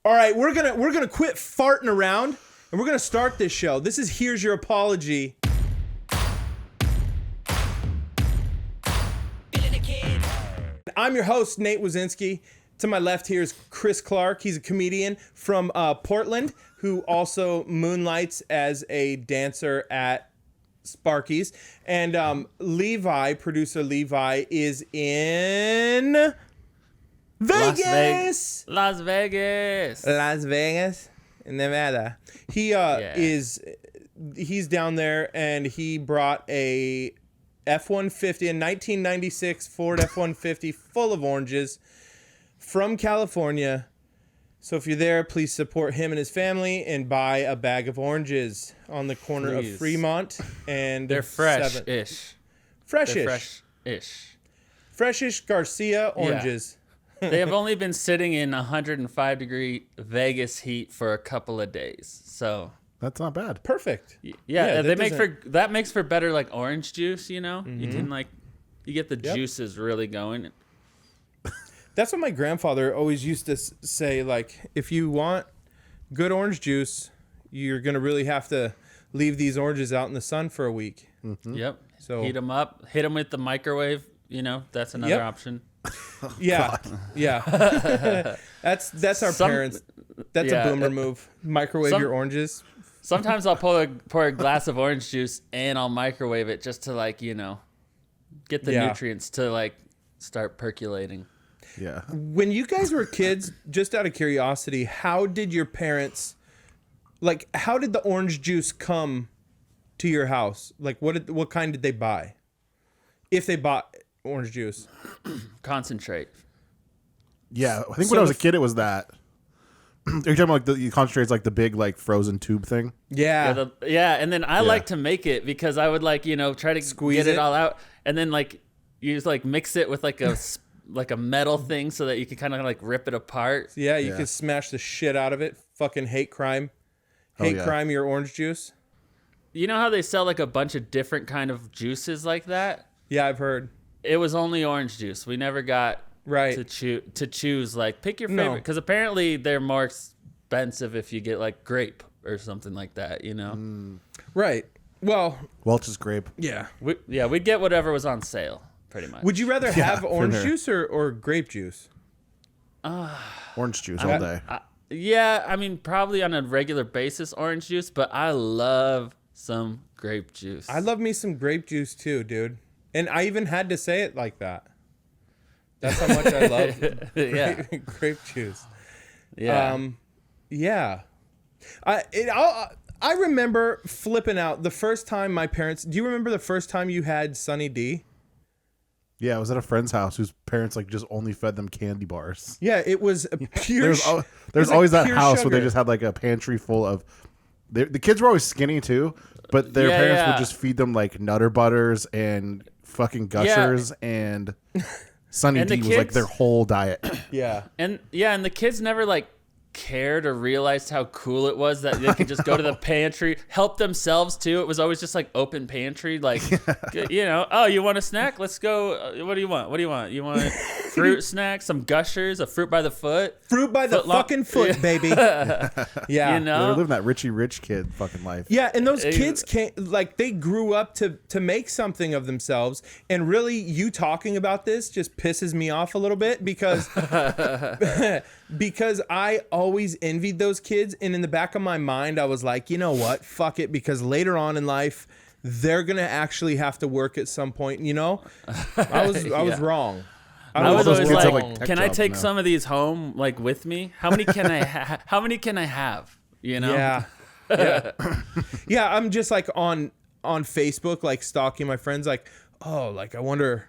All right, we're gonna quit farting around and we're gonna start this show. This is Here's Your Apology. I'm your host, Nate Wazinski. To my left here is Chris Clark. He's a comedian from Portland who also moonlights as a dancer at Sparky's. And Levi, producer Levi, is in Vegas. Las Vegas, in Nevada. He's down there, and he brought a F-150, a 1996 Ford F-150 full of oranges from California. So if you're there, please support him and his family and buy a bag of oranges on the corner of Fremont and they're fresh-ish. Freshish Garcia oranges. Yeah. They have only been sitting in 105-degree Vegas heat for a couple of days, so that's not bad. Perfect. Yeah, that makes for better like orange juice. You know, you can you get the juices really going. That's what my grandfather always used to say. Like, if you want good orange juice, you're gonna really have to leave these oranges out in the sun for a week. Mm-hmm. Yep. So heat them up, hit them with the microwave. You know, that's another option. Yeah. That's our parents. That's a boomer move. Microwave your oranges. Sometimes I'll pour a glass of orange juice and I'll microwave it just to get the nutrients to start percolating. Yeah. When you guys were kids, just out of curiosity, how did your parents, how did the orange juice come to your house? Like, what kind did they buy? If they bought orange juice. Concentrate. Yeah, I think when I was a kid, it was that. Are you talking about the concentrate's like the big frozen tube thing? Yeah. And then I like to make it because I would try to squeeze it all out, and then you just mix it with a metal thing so that you can kind of rip it apart. Yeah, you can smash the shit out of it. Fucking hate crime. Crime your orange juice. You know how they sell a bunch of different kind of juices like that? Yeah, I've heard. It was only orange juice. We never got to choose pick your favorite, because apparently they're more expensive if you get grape or something like that, you know? Right. Well, Welch's grape. Yeah. We'd get whatever was on sale, pretty much. Would you rather have orange juice or grape juice? Orange juice all day. I mean, probably on a regular basis, orange juice, but I love some grape juice. I love me some grape juice too, dude. And I even had to say it like that. That's how much I love grape juice. Yeah. I remember flipping out the first time my parents. Do you remember the first time you had Sunny D? Yeah, I was at a friend's house whose parents just only fed them candy bars. Yeah, it was a pure. There's always that house sugar. where they just had a pantry full of. The kids were always skinny too, but their parents would just feed them Nutter Butters and fucking Gushers and Sunny D was their whole diet. Yeah. And the kids never cared or realized how cool it was that they could just go to the pantry, help themselves too. It was always just open pantry, oh, you want a snack? Let's go. What do you want? You want a fruit snack, some Gushers, a fruit by the foot? Fruit by the fucking foot, baby. Yeah. You know? They're living that Richie Rich kid fucking life. Yeah, and those kids can't, they grew up to make something of themselves. And really, you talking about this just pisses me off a little bit because I always envied those kids, and in the back of my mind I was like, you know what, fuck it, because later on in life they're gonna actually have to work at some point, you know. I was wrong. I was always can I take some of these home with me? How many can I have, you know? Yeah, I'm just on Facebook stalking my friends, I wonder,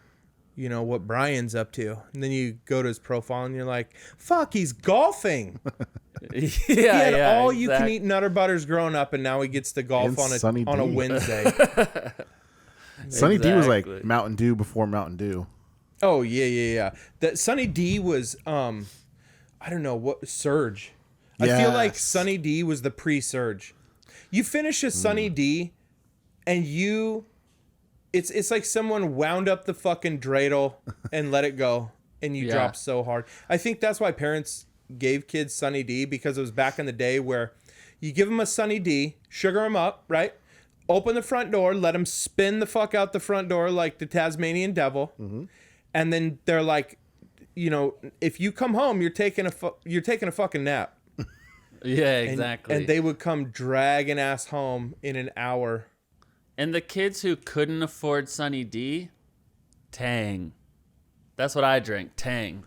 you know, what Brian's up to. And then you go to his profile and you're like, fuck, he's golfing. He had all you can eat Nutter Butters growing up, and now he gets to golf on a Wednesday. Sunny D was Mountain Dew before Mountain Dew. Oh, yeah. That Sunny D was I don't know what Surge. Yes. I feel like Sunny D was the pre-Surge. You finish a Sunny D and it's like someone wound up the fucking dreidel and let it go, and you drop so hard. I think that's why parents gave kids Sunny D because it was back in the day where you give them a Sunny D, sugar them up, right? Open the front door, let them spin the fuck out the front door like the Tasmanian devil, and then they're like, you know, if you come home, you're taking a fucking nap. Yeah, exactly. And they would come dragging ass home in an hour. And the kids who couldn't afford Sunny D, Tang. That's what I drink, Tang.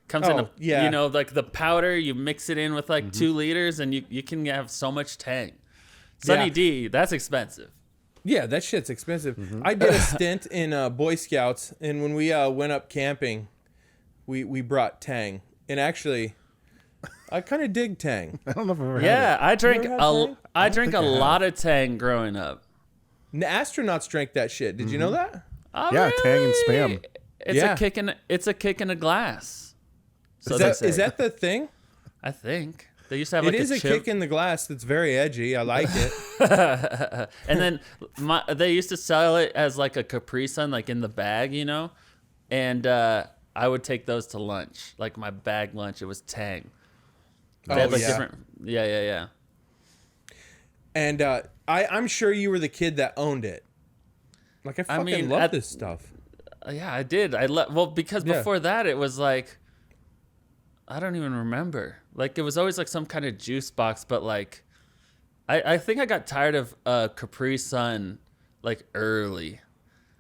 Comes in a, you know, like the powder, you mix it in with like 2 liters and you can have so much Tang. Sunny D, that's expensive. Yeah, that shit's expensive. I did a stint in Boy Scouts, and when we went up camping, we brought Tang. And actually, I kind of dig Tang. I don't know if I've ever had it. I drank a lot of Tang growing up. The astronauts drank that shit. Did you know that? Oh, Yeah, really? Tang and Spam. It's a kick in a glass. So is that the thing? I think they used to have like it is a kick in the glass that's very edgy. I like it. And then they used to sell it as like a Capri Sun, like in the bag, you know. And I would take those to lunch, like my bag lunch. It was Tang. They had like different. Yeah. And I'm sure you were the kid that owned it. Like I fucking love this stuff. Yeah, I did. Because before that it was like, I don't even remember. Like it was always like some kind of juice box, but like, I think I got tired of Capri Sun like early.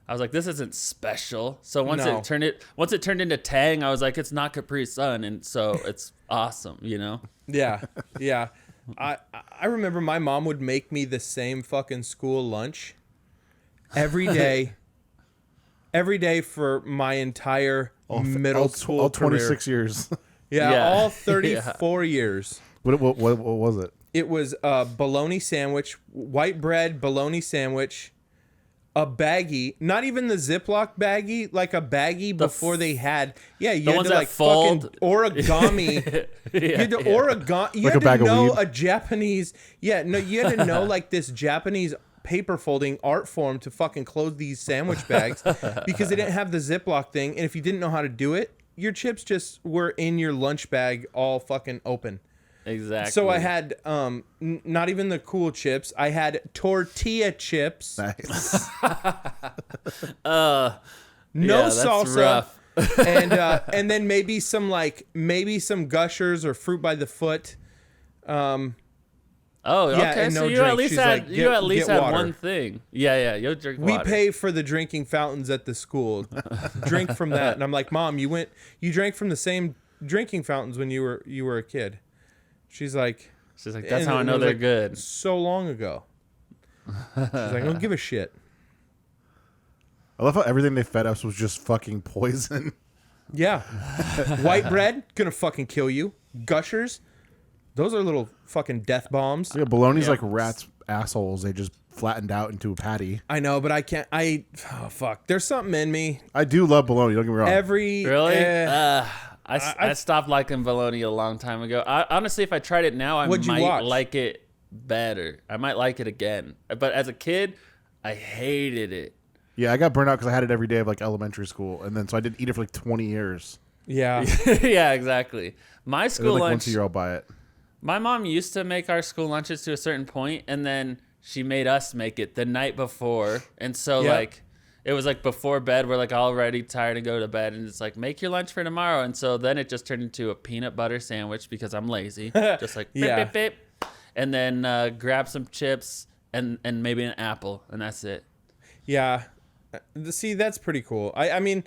I was like, this isn't special. So once it turned into Tang, I was like, it's not Capri Sun, and so it's awesome, you know? Yeah. I remember my mom would make me the same fucking school lunch every day for my entire middle school all 26 career. years. All 34 years. What was it? It was a bologna sandwich, white bread bologna sandwich, a baggie, not even the Ziploc baggie, like a baggie before they had. Yeah, you had to like fucking origami. You had to origami. You had to know a Japanese. Yeah, no, you had to know like this Japanese paper folding art form to fucking close these sandwich bags because they didn't have the Ziploc thing. And if you didn't know how to do it, your chips just were in your lunch bag all fucking open. Exactly. So I had not even the cool chips. I had tortilla chips. Nice. No salsa. Rough. and then maybe some Gushers or fruit by the foot. Okay. So no you drink. at least She's had like, water. one thing. Yeah. You'll drink water. We pay for the drinking fountains at the school. Drink from that. And I'm like, Mom, you drank from the same drinking fountains when you were a kid. She's like, that's how I know they're good. So long ago. She's like, I don't give a shit. I love how everything they fed us was just fucking poison. Yeah. White bread, gonna fucking kill you. Gushers, those are little fucking death bombs. Yeah, bologna's like rats' assholes. They just flattened out into a patty. I know, but I can't. Oh, fuck. There's something in me. I do love bologna. Don't get me wrong. Really? I stopped liking bologna a long time ago. Honestly, if I tried it now, I might like it better. I might like it again. But as a kid, I hated it. Yeah, I got burnt out because I had it every day of like elementary school, and then so I didn't eat it for like 20 years. Yeah. Yeah, exactly. My school lunch. Once a year, I'll buy it. My mom used to make our school lunches to a certain point, and then she made us make it the night before. And so like, it was like before bed, we're like already tired and go to bed, and it's like, make your lunch for tomorrow. And so then it just turned into a peanut butter sandwich because I'm lazy. Just like beep, beep, beep. And then grab some chips and maybe an apple, and that's it. Yeah. See, that's pretty cool. I mean,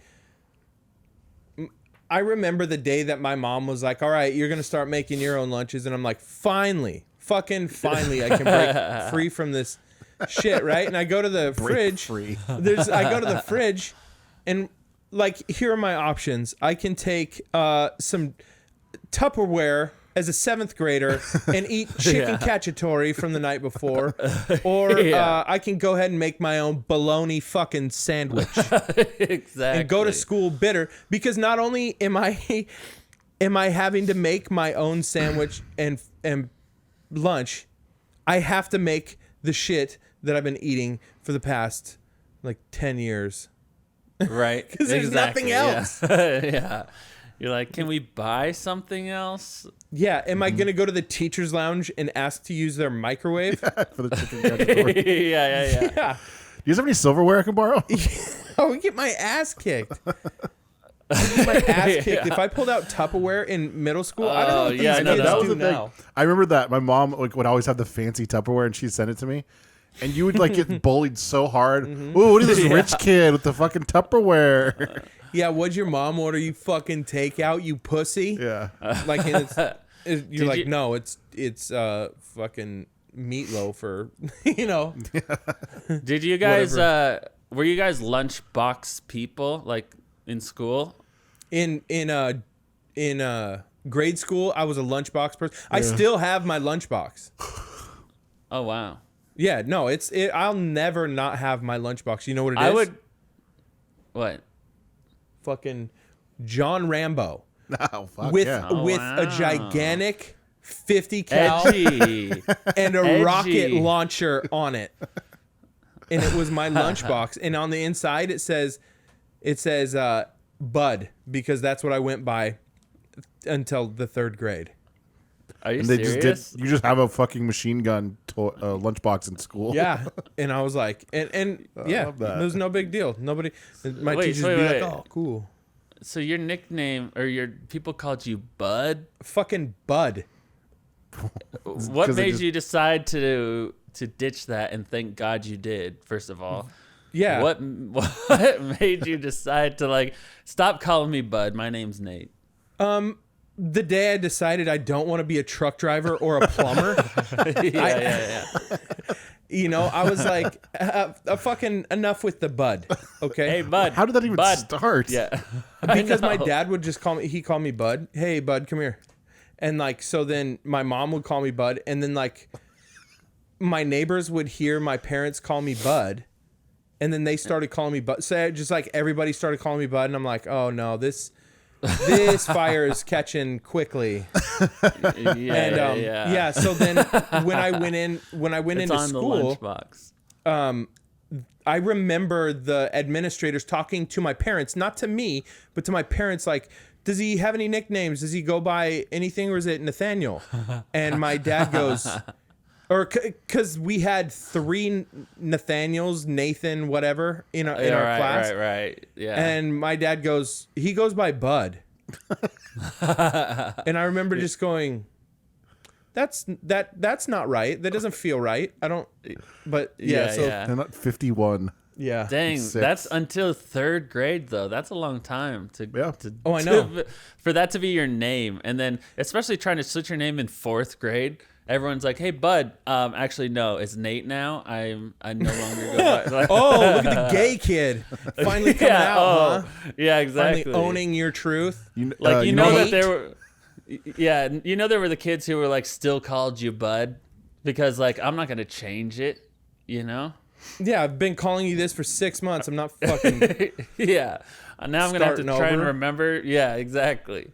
I remember the day that my mom was like, all right, you're going to start making your own lunches. And I'm like, finally, I can break free from this shit, right? And I go to the fridge. I go to the fridge and like, here are my options. I can take some Tupperware as a 7th grader and eat chicken cacciatore from the night before, or I can go ahead and make my own bologna fucking sandwich. Exactly. And go to school bitter because not only am I having to make my own sandwich and lunch, I have to make the shit that I've been eating for the past like 10 years. Right. Because there's nothing else. Yeah. You're like, can we buy something else? Yeah, am I going to go to the teacher's lounge and ask to use their microwave? For the chicken cacciatore. Yeah. Yeah. Do you guys have any silverware I can borrow? I would get my ass kicked. If I pulled out Tupperware in middle school, I don't know what these kids do now. I remember that my mom would always have the fancy Tupperware, and she'd send it to me. And you would get bullied so hard. Ooh, what is this rich kid with the fucking Tupperware? Yeah, what'd your mom order? You fucking takeout, you pussy. Yeah. Like you're like, no, it's fucking meatloaf or Did you guys were you guys lunchbox people like in school? In grade school, I was a lunchbox person. I still have my lunchbox. Oh wow. Yeah, no, I'll never not have my lunchbox. You know what it is? I would. What? Fucking John Rambo. Oh, fuck with wow. a gigantic 50 cal Edgy. and a Edgy. rocket launcher on it. And it was my lunchbox. And on the inside it says Bud, because that's what I went by until the 3rd grade. Are you And serious? you just have a fucking machine gun lunchbox in school. Yeah. And I was like, and yeah, love that. it was no big deal. Nobody, my Wait, teachers wait, would be wait. like, oh, cool. So your nickname or your people called you Bud? Fucking Bud. What 'Cause made you decide to ditch that, and thank God you did, first of all? Yeah. What made you decide to stop calling me Bud? My name's Nate. The day I decided I don't want to be a truck driver or a plumber, Yeah. I was like, fucking enough with the Bud. Okay. Hey, Bud. How did that even Bud. start? Yeah. Because I my know. dad would just he called me Bud. Hey, Bud, come here. And so then my mom would call me Bud. And then my neighbors would hear my parents call me Bud. And then they started calling me Bud. So just everybody started calling me Bud. And I'm like, oh no, this fire is catching quickly. Yeah. So then when I went into on school, the lunchbox. I remember the administrators talking to my parents, not to me, but to my parents, like, does he have any nicknames? Does he go by anything, or is it Nathaniel? And my dad goes, or because we had 3 Nathaniels, Nathan, whatever, in our class. Right. Yeah. And my dad goes, he goes by Bud. And I remember just going, that's not right. That doesn't feel right. I don't, but yeah. They're not 51. Yeah. Dang, 6. that's until 3rd grade though. That's a long time to. Oh, I know. For that to be your name, and then especially trying to switch your name in 4th grade. Everyone's like, "Hey, Bud." Actually, no, it's Nate now. I no longer go by. Oh, look at the gay kid finally coming out, huh? Yeah, exactly. Finally owning your truth. That Nate? there were. Yeah, there were the kids who were still called you Bud, because I'm not gonna change it. Yeah, I've been calling you this for 6 months. I'm not fucking. Yeah. Now I'm gonna have to Starting try and over. remember. Yeah, exactly.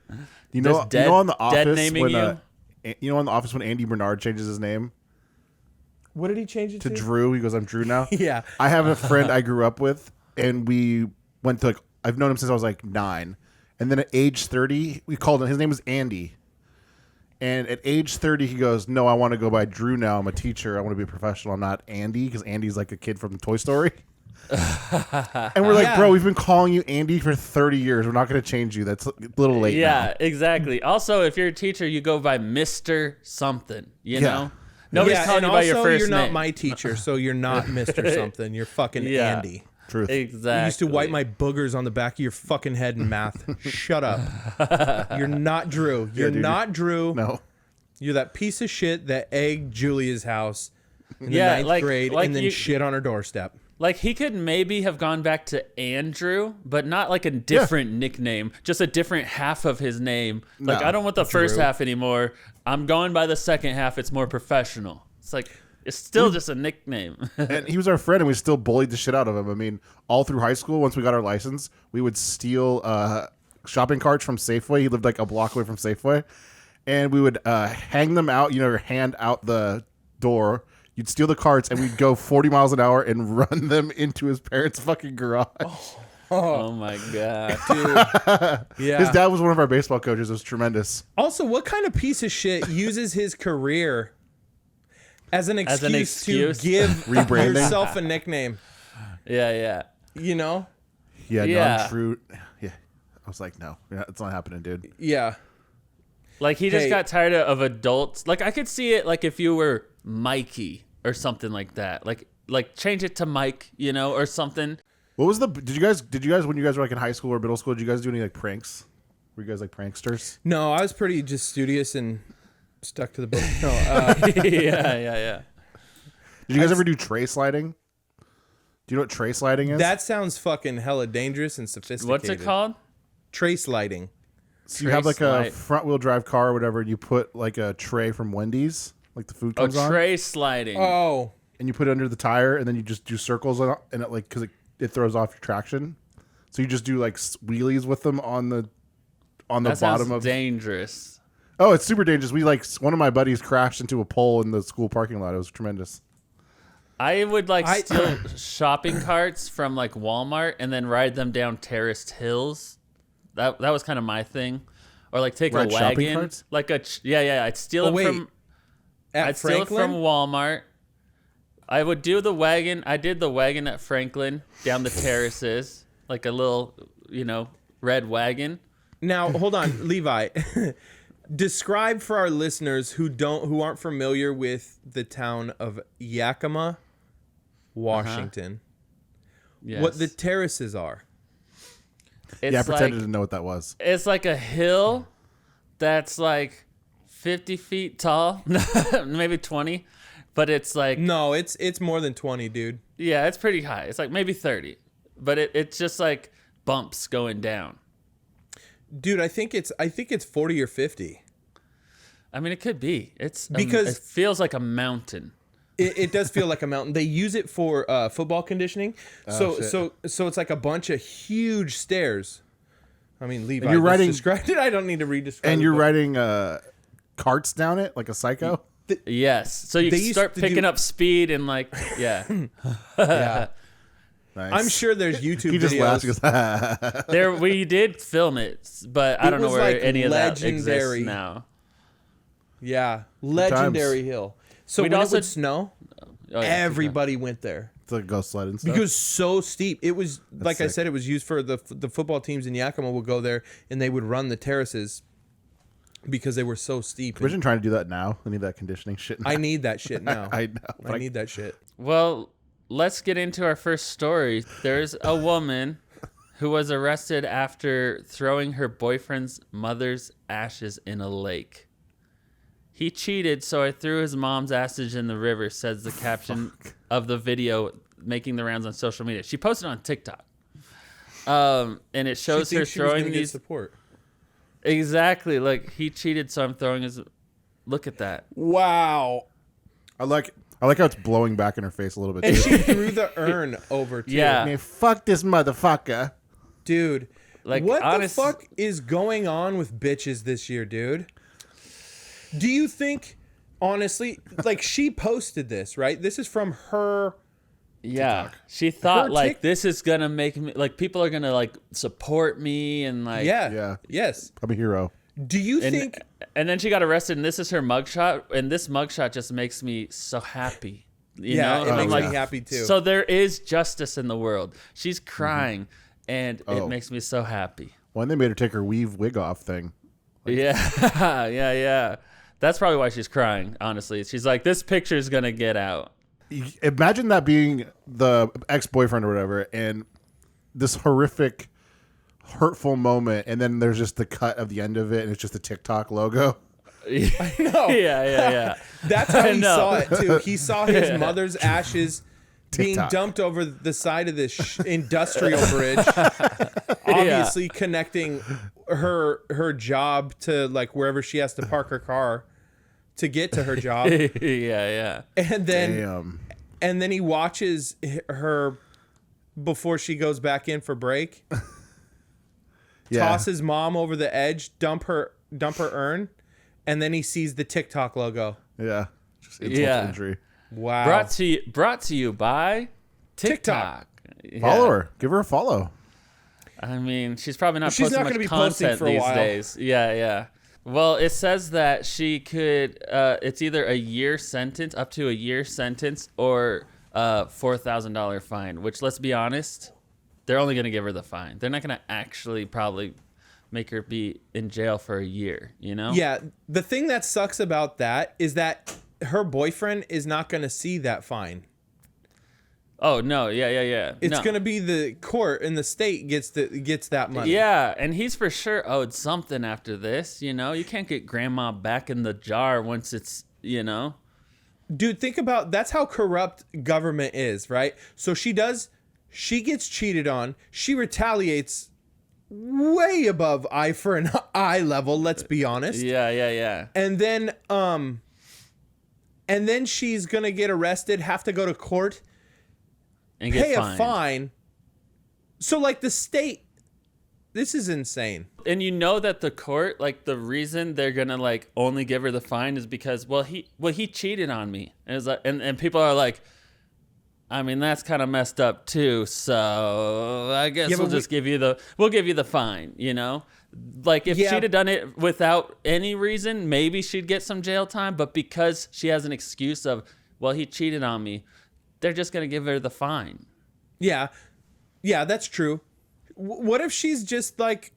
You know on the Office naming when you? on the Office when Andy Bernard changes his name What did he change it to? to Drew? He goes, "I'm Drew now." Yeah. I have a friend I grew up with, and we went to I've known him since I was 9, and then at age 30, we called him. His name was Andy. And at age 30, he goes, "No, I want to go by Drew now. I'm a teacher. I want to be a professional. I'm not Andy," because Andy's like a kid from Toy Story. And we're like, Yeah. "Bro, we've been calling you Andy for 30 years. We're not going to change you. That's a little late Yeah, now." exactly. Also, if you're a teacher, you go by Mr. Something, you know? Nobody's Yeah, calling and you by your also, first you're name. not my teacher, so you're not Mr. Something. You're fucking Yeah. Andy. Truth. Exactly. You used to wipe my boogers on the back of your fucking head in math. Shut up. You're not Drew. You're dude, not Drew. No. You're that piece of shit that egged Julia's house in the Yeah, 9th grade and then you- shit on her doorstep. He could maybe have gone back to Andrew, but not a different nickname, just a different half of his name. No, I don't want the first Drew. half anymore. I'm going by the second half. It's more professional. It's it's still just a nickname. And he was our friend, and we still bullied the shit out of him. I mean, all through high school, once we got our license, we would steal shopping carts from Safeway. He lived a block away from Safeway. And we would hang them out, your hand out the door. You'd steal the carts, and we'd go 40 miles an hour and run them into his parents' fucking garage. Oh my god. Dude. Yeah. His dad was one of our baseball coaches. It was tremendous. Also, what kind of piece of shit uses his career as an excuse to give Rebranding? yourself a nickname? Yeah. You know? Yeah, Yeah. non-true. Yeah. I was like, no, it's not happening, dude. Yeah. Like he just got tired of adults. Like I could see it like if you were Mikey or something like that. Like change it to Mike, you know, or something. What was did you guys when you guys were like in high school or middle school, did you guys do any like pranks? Were you guys like pranksters? No, I was pretty just studious and stuck to the book. No, Yeah. Did you guys ever do tray sliding? Do you know what tray sliding is? that sounds fucking hella dangerous and sophisticated. What's it called? Tray sliding. So you have like a front wheel drive car or whatever, and you put like a tray from Wendy's, like the food comes on, tray sliding. Oh. and you put it under the tire, and then you just do circles on it, and it like because it throws off your traction. So you just do like wheelies with them on the that bottom sounds of. dangerous. Oh, it's super dangerous. We like one of my buddies crashed into a pole in the school parking lot. It was tremendous. I would steal shopping carts from like Walmart and then ride them down terraced hills. That was kind of my thing. Or like take Ride a shopping wagon, carts? like I'd steal it from At steal it Franklin? from Walmart. I would do the wagon. I did the wagon at Franklin down the terraces, like a little, red wagon. Now, hold on, Levi. Describe for our listeners who aren't familiar with the town of Yakima, Washington, Yes. what the terraces are. It's I pretended to know what that was. It's like a hill that's like 50 feet tall, maybe 20, but it's like No, it's more than 20, dude. yeah, it's pretty high. It's like maybe 30, but it's just like bumps going down. Dude, I think it's 40 or 50. I mean, it could be. It's Because- it feels like a mountain. It does feel like a mountain. They use it for football conditioning. So it's like a bunch of huge stairs. I mean, Levi you're riding- described it. I don't need to re-describe And it. you're but- riding carts down it like a psycho. Yes. So you They used start to picking do- up speed and like yeah. Yeah. Nice. I'm sure there's YouTube He just laughs. videos. He goes, There we did film it, but I It don't know was, where like, any of that legendary. exists now. Yeah, legendary hill. So We'd when also- it would snow, Oh, yeah, everybody went there It's like go sled and stuff. because so steep. It was like I sick. said, it was used for the football teams in Yakima would go there and they would run the terraces because they were so steep. And Imagine trying to do that now. I need that conditioning shit. Now. I need that shit now. I know. but I need that shit. Well, let's get into our first story. There's a woman who was arrested after throwing her boyfriend's mother's ashes in a lake. He cheated, so I threw his mom's ashes in the river, says the caption of the video making the rounds on social media. She posted on TikTok. And it shows She her thinks she was throwing gonna get these. support. Exactly. Like, he cheated, so I'm throwing his. Look at that. Wow. I like how it's blowing back in her face a little bit. And Too. she threw the urn over too. Yeah. Man, fuck this motherfucker. Dude. Like, What honest- the fuck is going on with bitches this year, dude? Do you think, honestly, like she posted this, right? This is from her. Yeah. TikTok. She thought, Her like, Tik- this is going to make me. Like, people are going to, like, support me and, like. Yeah. Yes. I'm a hero. Do you And, think? and then she got arrested, and this is her mugshot, and this mugshot just makes me so happy. You Yeah, know? it makes yeah. me happy too. So there is justice in the world. She's crying, and Oh. it makes me so happy. When they made her take her weave wig off thing. Yeah, yeah. That's probably why she's crying, honestly. She's like, this picture's going to get out. Imagine that being the ex-boyfriend or whatever, and this horrific, hurtful moment, and then there's just the cut of the end of it, and it's just the TikTok logo. No. Yeah. That's how I he know. saw it too. He saw his mother's ashes being TikTok. dumped over the side of this industrial bridge, obviously connecting her job to like wherever she has to park her car to get to her job. yeah. And then Damn. and then he watches her before she goes back in for break. Yeah. Toss his mom over the edge, dump her urn, and then he sees the TikTok logo. Yeah. Just insult Yeah. to injury. Wow. Brought to you by TikTok. Yeah. Follow her. Give her a follow. I mean, she's probably not She's posting not much gonna be posting content for a these while. days. Yeah. Well, it says that she could. It's either a year sentence, up to a year sentence, or $4,000 fine. Which, let's be honest, they're only gonna give her the fine. They're not gonna actually probably make her be in jail for a year. You know? Yeah. The thing that sucks about that is that her boyfriend is not gonna see that fine. Oh no! Yeah. It's gonna be the court and the state gets that money. Yeah, and he's for sure owed something after this. You know, you can't get grandma back in the jar once it's, you know. Dude, think about that's how corrupt government is, right? So she gets cheated on. She retaliates way above eye for an eye level. Let's be honest. Yeah. And then she's gonna get arrested, have to go to court, And pay get a fined. fine. So like the state, this is insane. And you know that the court, like the reason they're gonna like only give her the fine is because he cheated on me. And it's like, and people are like, I mean, that's kind of messed up too. So I guess we'll give you the fine, you know? Like if she'd have done it without any reason, maybe she'd get some jail time. But because she has an excuse of, well, he cheated on me, they're just going to give her the fine. Yeah, that's true. What if she's just like,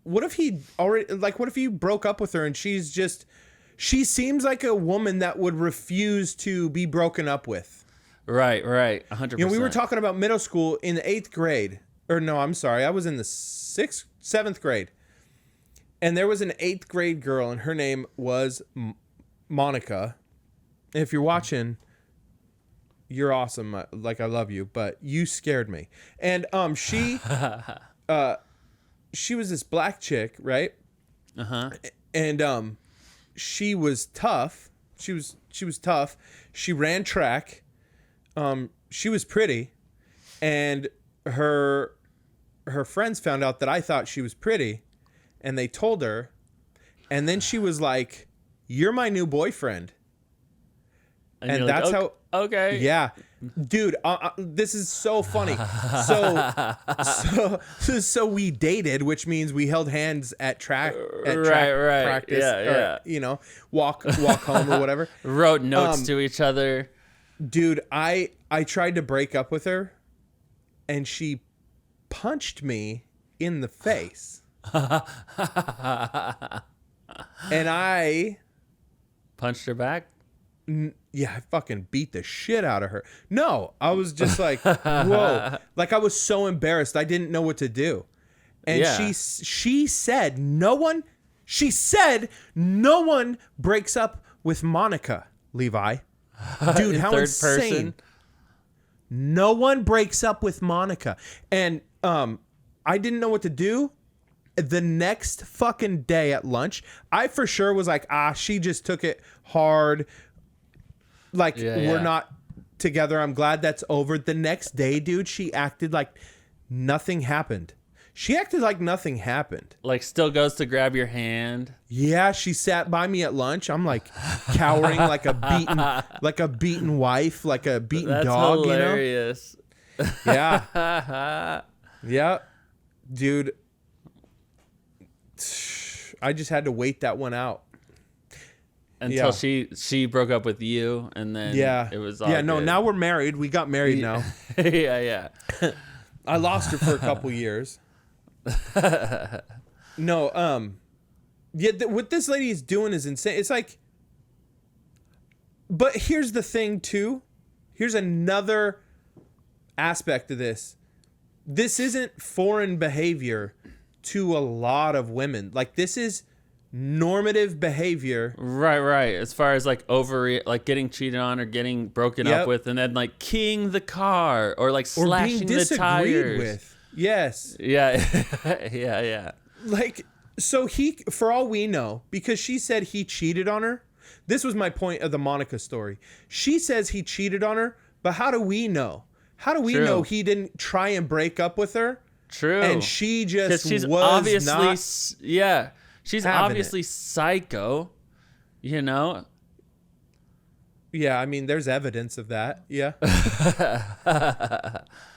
what if he broke up with her and she seems like a woman that would refuse to be broken up with. Right, 100%. You know, we were talking about middle school in the 8th grade. Or no, I'm sorry. I was in the 7th grade. And there was an 8th grade girl, and her name was Monica. And if you're watching, you're awesome. Like, I love you, but you scared me. And she was this black chick, right? Uh-huh. And she was tough. She was tough. She ran track. She was pretty, and her friends found out that I thought she was pretty, and they told her, and then she was like, "You're my new boyfriend," and that's how. Okay. Yeah, dude, this is so funny. So we dated, which means we held hands at track practice. Yeah. Or, you know, walk home or whatever. Wrote notes to each other. Dude, I tried to break up with her, and she punched me in the face. And I punched her back? Yeah, I fucking beat the shit out of her. No, I was just like, whoa. Like, I was so embarrassed. I didn't know what to do. And she said no one breaks up with Monica, Levi. Dude, how third insane. Person. No one breaks up with Monica. And I didn't know what to do. The next fucking day at lunch, I for sure was like, she just took it hard. Like, we're not together. I'm glad that's over. The next day, dude, she acted like nothing happened. Like, still goes to grab your hand. Yeah, she sat by me at lunch. I'm like cowering like a beaten wife, like a beaten dog, hilarious. You know? Yeah. Yeah. Dude, I just had to wait that one out. Until she broke up with you, and then it was all good. Now we're married. We got married now. Yeah. I lost her for a couple years. No, what this lady is doing is insane. It's like, but here's the thing too. Here's another aspect of this. This isn't foreign behavior to a lot of women. Like, this is normative behavior. Right. As far as like getting cheated on or getting broken up with, and then like keying the car or like slashing the tires. With. Yes. Yeah. Like, so for all we know, because she said he cheated on her. This was my point of the Monica story. She says he cheated on her, but how do we know? How do we know he didn't try and break up with her? True. And she just she's was obviously not. She's obviously psycho, you know? Yeah, I mean, there's evidence of that. Yeah.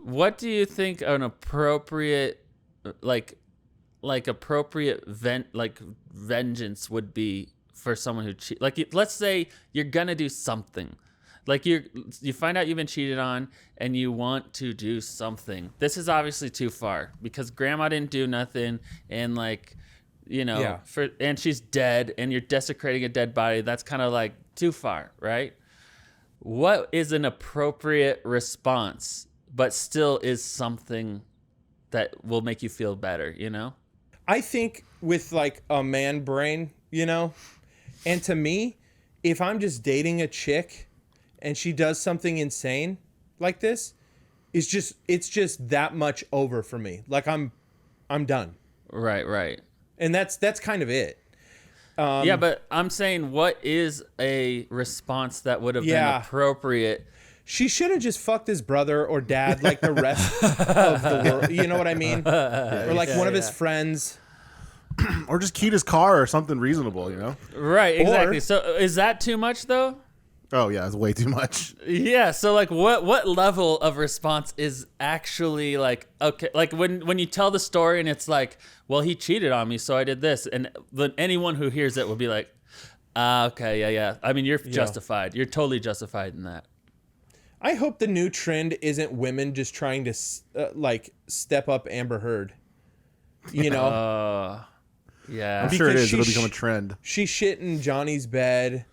What do you think an appropriate like appropriate vengeance would be for someone who cheat. Like, let's say you're gonna do something, like you find out you've been cheated on and you want to do something. This is obviously too far because grandma didn't do nothing, and like, you know, and she's dead, and you're desecrating a dead body. That's kind of like too far, right? What is an appropriate response, but still is something that will make you feel better, you know? I think with like a man brain, you know, and to me, if I'm just dating a chick and she does something insane like this, it's just that much over for me. Like I'm done. Right. And that's kind of it. Yeah, but I'm saying, what is a response that would have been appropriate? She should have just fucked his brother or dad like the rest of the world. You know what I mean? Or like one of his friends. Or just keyed his car or something reasonable, you know? Right, exactly. So is that too much, though? Oh, yeah, it's way too much. Yeah, so like what level of response is actually like, okay, like when you tell the story and it's like, well, he cheated on me, so I did this. And then anyone who hears it will be like, okay, yeah. I mean, you're justified. You're totally justified in that. I hope the new trend isn't women just trying to like step up Amber Heard. You know? Yeah. I'm sure it is. It'll become a trend. She shit in Johnny's bed.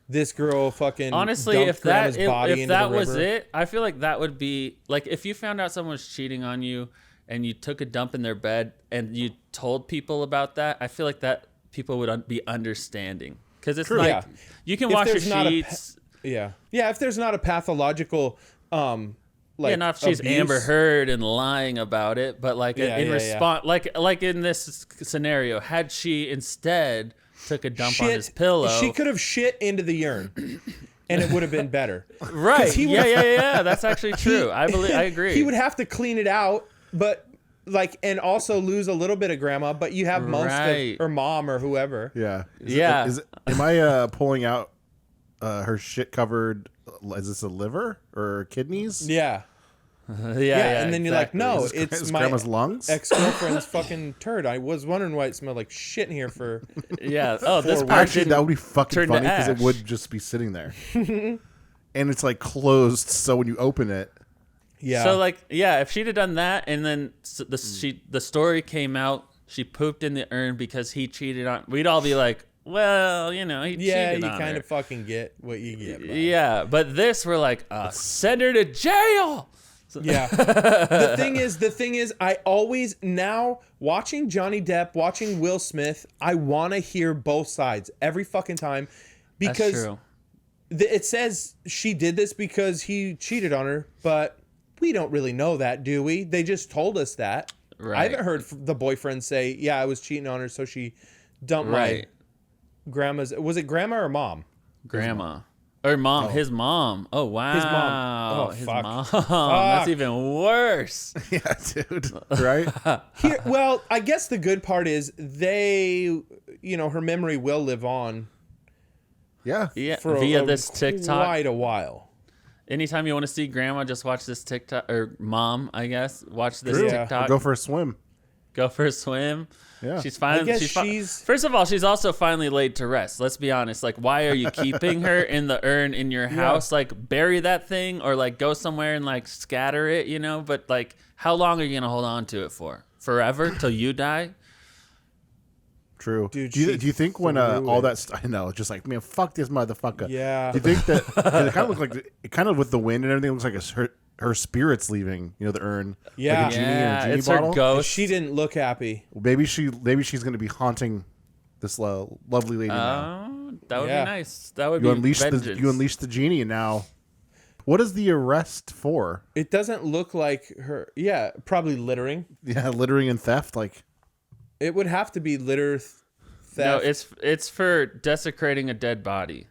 This girl fucking honestly, dumped if Grandma's that body into the was river. it, I feel like that would be like if you found out someone was cheating on you and you took a dump in their bed and you told people about that. I feel like that people would be understanding because it's like you can wash your sheets. If there's not a pathological like not if she's abuse. Amber Heard and lying about it, but like in response, like in this scenario, had she instead took a dump on his pillow, she could have shit into the urine, and it would have been better. Right? Yeah. That's actually true. I agree. He would have to clean it out, but like, and also lose a little bit of grandma. But you have most of her mom or whoever. Yeah. Am I pulling out her shit covered? Is this a liver or kidneys? Yeah. Yeah, and then you're like, no, it's my grandma's lungs. Ex-girlfriend's fucking turd. I was wondering why it smelled like shit in here for. Yeah. Oh, this part actually that would be fucking funny because it would just be sitting there, and it's like closed. So when you open it, So like, if she'd have done that, and then the story came out, she pooped in the urn because he cheated on. We'd all be like, well, you know, he cheated on her. You kind of fucking get what you get. Bro. Yeah, but this, we're like, send her to jail. Yeah. The thing is, I always now watching Johnny Depp, watching Will Smith, I want to hear both sides every fucking time because it says she did this because he cheated on her, but we don't really know that, do we? They just told us that. Right. I haven't heard the boyfriend say, yeah, I was cheating on her, so she dumped my grandma's. Was it grandma or mom? Grandma. Or mom, his mom. Oh, wow. His mom. Oh, his fuck. mom. Fuck. That's even worse. Yeah, dude. Right? Well, I guess the good part is her memory will live on. Yeah. For via this TikTok. Quite a while. Anytime you want to see grandma, just watch this TikTok. Or mom, I guess. Watch this TikTok. Or go for a swim. Go for a swim. Yeah. She's finally. First of all, she's also finally laid to rest. Let's be honest. Like, why are you keeping her in the urn in your house? Like, bury that thing, or like go somewhere and like scatter it. You know. But like, how long are you gonna hold on to it for? Forever till you die? True. Dude, do you think when all that I know, just like, man, fuck this motherfucker. Yeah. Do you think that it kind of looked like it kind of with the wind and everything looks like her spirit's leaving, the urn. Yeah. Like a genie in a genie it's bottle. her ghost. She didn't look happy. Maybe she's going to be haunting this lovely lady now. That would be nice. That would be vengeance. You unleash the genie, and now what is the arrest for? It doesn't look like her. Yeah, probably littering. Yeah, littering and theft. Like, it would have to be litter theft. No, it's for desecrating a dead body.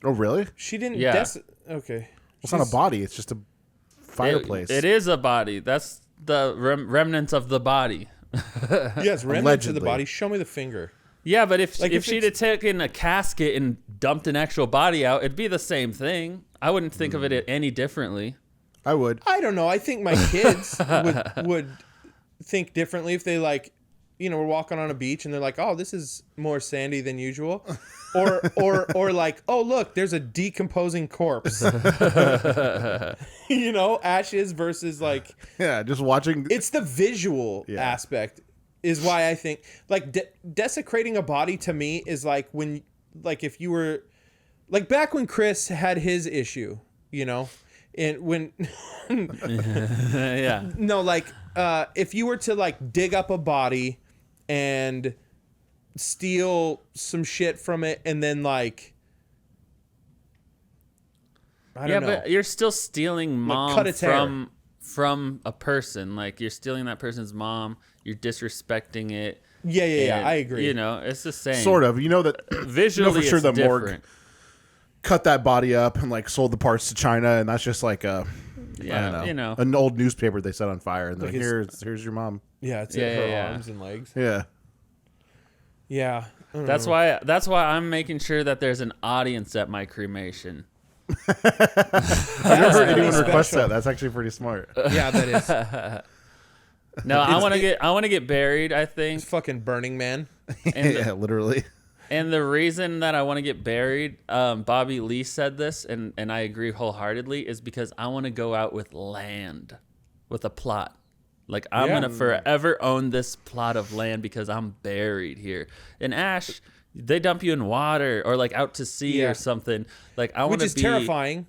Oh, really? She didn't. Yeah. Okay. It's not a body. It's just a fireplace. It is a body. That's the remnants of the body. Yes, remnants of the body. Show me the finger. Yeah, but if she'd have taken a casket and dumped an actual body out, it'd be the same thing. I wouldn't think of it any differently. I would. I don't know. I think my kids would think differently if they like, we're walking on a beach and they're like, oh, this is more sandy than usual, or like, oh look, there's a decomposing corpse. Ashes versus like, just watching. It's the visual aspect is why I think like desecrating a body to me is like when like if you were like back when Chris had his issue, and when no, like if you were to like dig up a body and steal some shit from it and then like I don't know. But you're still stealing mom cut its hair. from a person. Like you're stealing that person's mom, you're disrespecting it. Yeah, I agree. It's the same. Sort of. That visually for sure it's the different. morgue cut that body up and like sold the parts to China, and that's just like I don't know, an old newspaper they set on fire, and like here's your mom. Yeah, it's her arms and legs. Yeah. Yeah. That's why I'm making sure that there's an audience at my cremation. I've never heard anyone request that. That's actually pretty smart. Yeah, that is. No, I want to get buried, I think. It's fucking Burning Man. And literally. And the reason that I want to get buried, Bobby Lee said this, and I agree wholeheartedly, is because I want to go out with land, with a plot. Like, I'm going to forever own this plot of land because I'm buried here. In Ash, they dump you in water or, like, out to sea or something. Like, I want to be... Which is terrifying.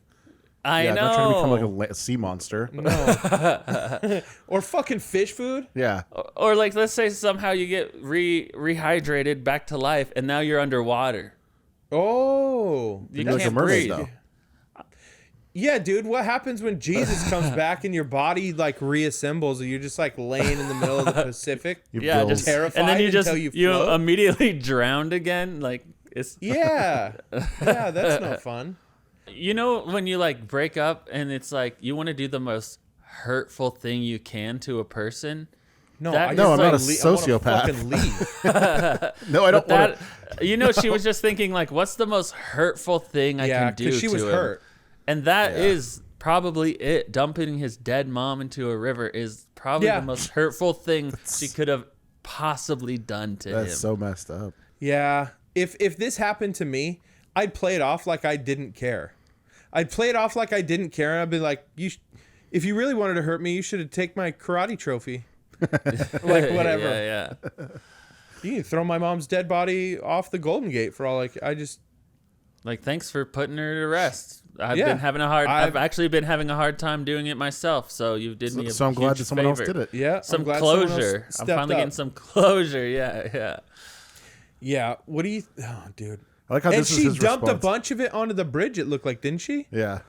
I know. Not trying to become like a sea monster. No. Or fucking fish food. Yeah. Or like, let's say somehow you get rehydrated back to life, and now you're underwater. Oh, You like a can't mermaid, breathe. though. yeah, dude. What happens when Jesus comes back and your body like reassembles and you're just like laying in the middle of the Pacific? Yeah, just terrified and then you until just you float? immediately drowned again. Like it's Yeah, that's no fun. When you like break up and it's like you want to do the most hurtful thing you can to a person. No, That- I No, I'm just, not a like, sociopath. I wanna fucking leave. No, I don't want That she was just thinking like, what's the most hurtful thing I Yeah, can do because she to was him? hurt. And that is probably it. Dumping his dead mom into a river is probably the most hurtful thing she could have possibly done to him. That's so messed up. Yeah, if this happened to me, I'd play it off like I didn't care. I'd play it off like I didn't care, and I'd be like, if you really wanted to hurt me, you should have taken my karate trophy. Like, whatever. Yeah. You can throw my mom's dead body off the Golden Gate for all I just... Like, thanks for putting her to rest. I've actually been having a hard time doing it myself, so you did me a So I'm glad huge that someone else favor. did it. Yeah, Some I'm glad someone else closure. I'm stepped finally up. getting some closure. Yeah. Yeah, what do you... Oh, dude. I like how And this is she his dumped a response. bunch of it onto the bridge, it looked like, didn't she? Yeah.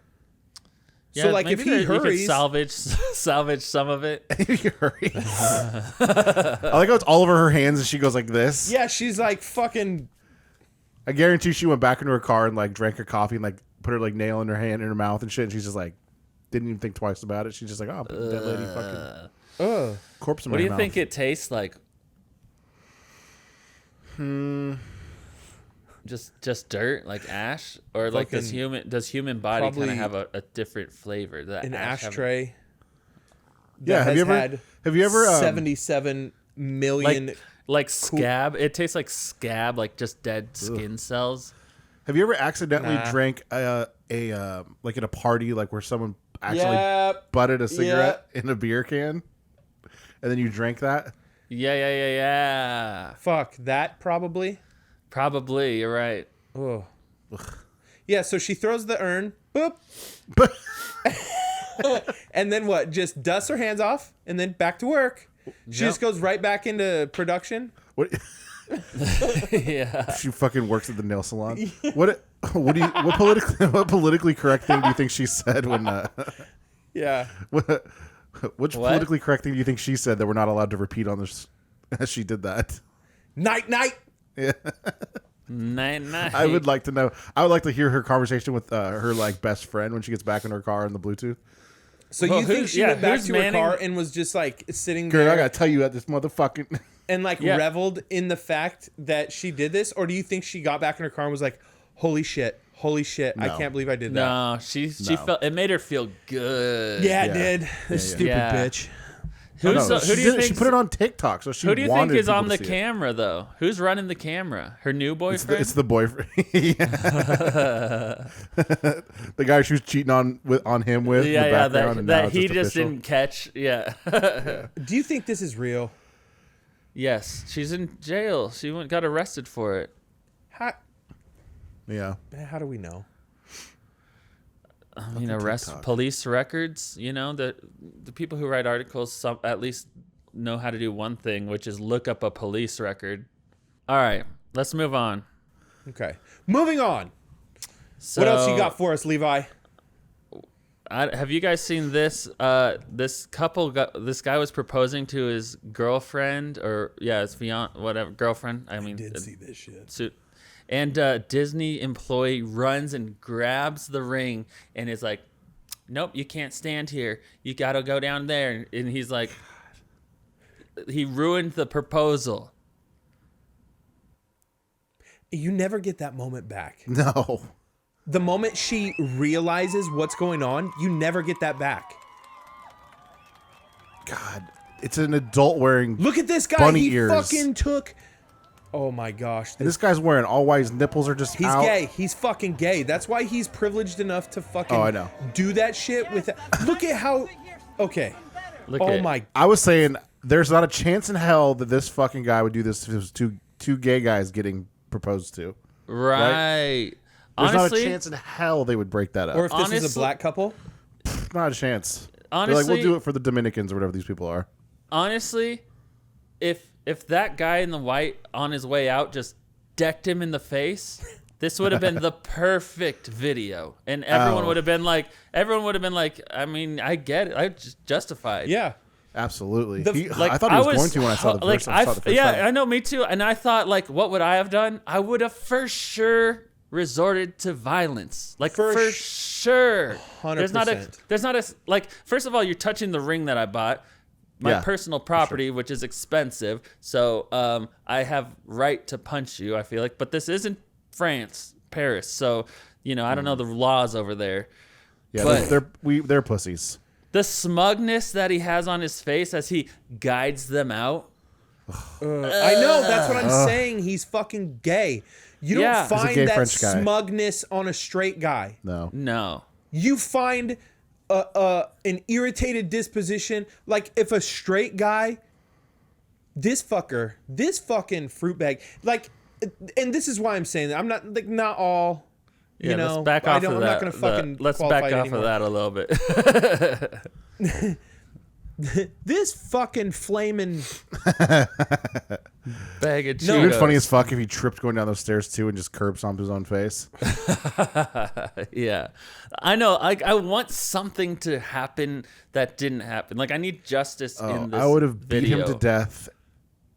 So, like, if maybe he you could hurries... salvage some of it. He hurries. I like how it's all over her hands and she goes like this. Yeah, she's like fucking... I guarantee she went back into her car and like drank her coffee and like put her like nail in her hand in her mouth and shit. And she's just like, didn't even think twice about it. She's just like, oh, put that lady fucking corpse in What my do you mouth. think it tastes like? Just dirt, like ash, or like does human body kind probably of have a different flavor? That An ash have ashtray. Yeah, have you ever 77 million... like scab? It tastes like scab, like just dead skin cells. Have you ever accidentally Nah. drank like at a party like where someone actually butted a cigarette in a beer can, and then you drank that? Yeah. Fuck, that probably. Probably, you're right. Oh. Yeah, so she throws the urn, boop, and then what? Just dusts her hands off, and then back to work. She just goes right back into production. What? Yeah. She fucking works at the nail salon. What politically correct thing do you think she said when? Yeah. Which politically correct thing do you think she said that we're not allowed to repeat on this? As she did that. Night. Yeah. Night. I would like to know. I would like to hear her conversation with her like best friend when she gets back in her car on the Bluetooth. So Well, you think who's- she yeah, went back who's to her manning- car and was just like sitting Girl, I there gotta tell you at this motherfucking. and like Yeah. reveled in the fact that she did this? Or do you think she got back in her car and was like, holy shit, I No. can't believe I did that. No, she felt it made her feel good. Yeah, Yeah. it did. This stupid Yeah. bitch. Who do you think? She put it on TikTok, so she. Who do you think wanted is on people the to see camera though? Who's running the camera? Her new boyfriend. It's the boyfriend. The guy she was cheating on him with. Yeah, in the background, and that now he it's just official. didn't catch. Yeah. Do you think this is real? Yes, she's in jail. She got arrested for it. How do we know? I mean, police records. You know, the people who write articles at least know how to do one thing, which is look up a police record. All right, let's move on. Okay, moving on. So, what else you got for us, Levi? Have you guys seen this? This guy was proposing to his girlfriend, his fiance, whatever, girlfriend. I did see this shit. And Disney employee runs and grabs the ring and is like, nope, you can't stand here. You got to go down there. And he's like, he ruined the proposal. You never get that moment back. No. The moment she realizes what's going on, you never get that back. God, it's an adult wearing. Look at this guy. Bunny He ears. fucking took. Oh my gosh. This guy's wearing all white. His nipples are just He's out. gay. He's fucking gay. That's why he's privileged enough to fucking I know. do that shit with that. Look at how. Okay. I was saying there's not a chance in hell that this fucking guy would do this if it was two gay guys getting proposed to. Right. There's Honestly, not a chance in hell they would break that up. Or if this is a black couple. Not a chance. Honestly, They're like, we'll do it for the Dominicans or whatever these people are. Honestly, if that guy in the white on his way out just decked him in the face, this would have been the perfect video, and everyone would have been like, I mean, I get it, I just justify it. Yeah. Absolutely. Like, I thought he was going to when I saw the first time. I know, me too. And I thought, like, what would I have done? I would have for sure resorted to violence. Like, for sure. 100%. There's not a, like, first of all, you're touching the ring that I bought. My personal property, which is expensive. So I have right to punch you, I feel like. But this isn't France, Paris. So, I don't know the laws over there. Yeah, but they're pussies. the smugness that he has on his face as he guides them out. I know. That's what I'm saying. He's fucking gay. You don't find that French guy. smugness on a straight guy. No. You find an irritated disposition. Like if a straight guy, this fucking fruit bag, like, and this is why I'm saying that. I'm not like not all. Yeah, let's back off of that. I'm not gonna fucking. Let's back off of that a little bit. This fucking flaming bag of Cheetos. It would be funny as fuck if he tripped going down those stairs too and just curb stomped his own face. Yeah, I know. I want something to happen that didn't happen. Like I need justice in this. I would have beat video. him to death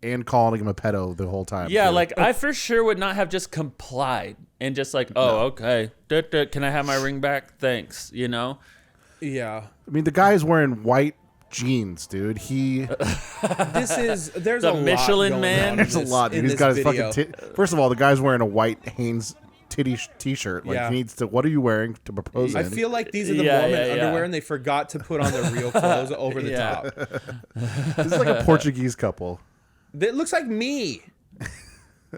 and calling him a pedo the whole time. Yeah, too. like I for sure would not have just complied and just like, okay, can I have my ring back? Thanks. Yeah. I mean, the guy is wearing white jeans, dude. There's The a lot Michelin going Man? on There's a lot, dude. He's got his video. fucking first of all, the guy's wearing a white Hanes titty t-shirt. Like he needs to. What are you wearing to propose? I feel like these are the Mormon underwear, and they forgot to put on their real clothes over the top. This is like a Portuguese couple. It looks like me.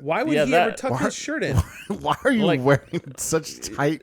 Why would he ever tuck his shirt in? Why are you wearing such tight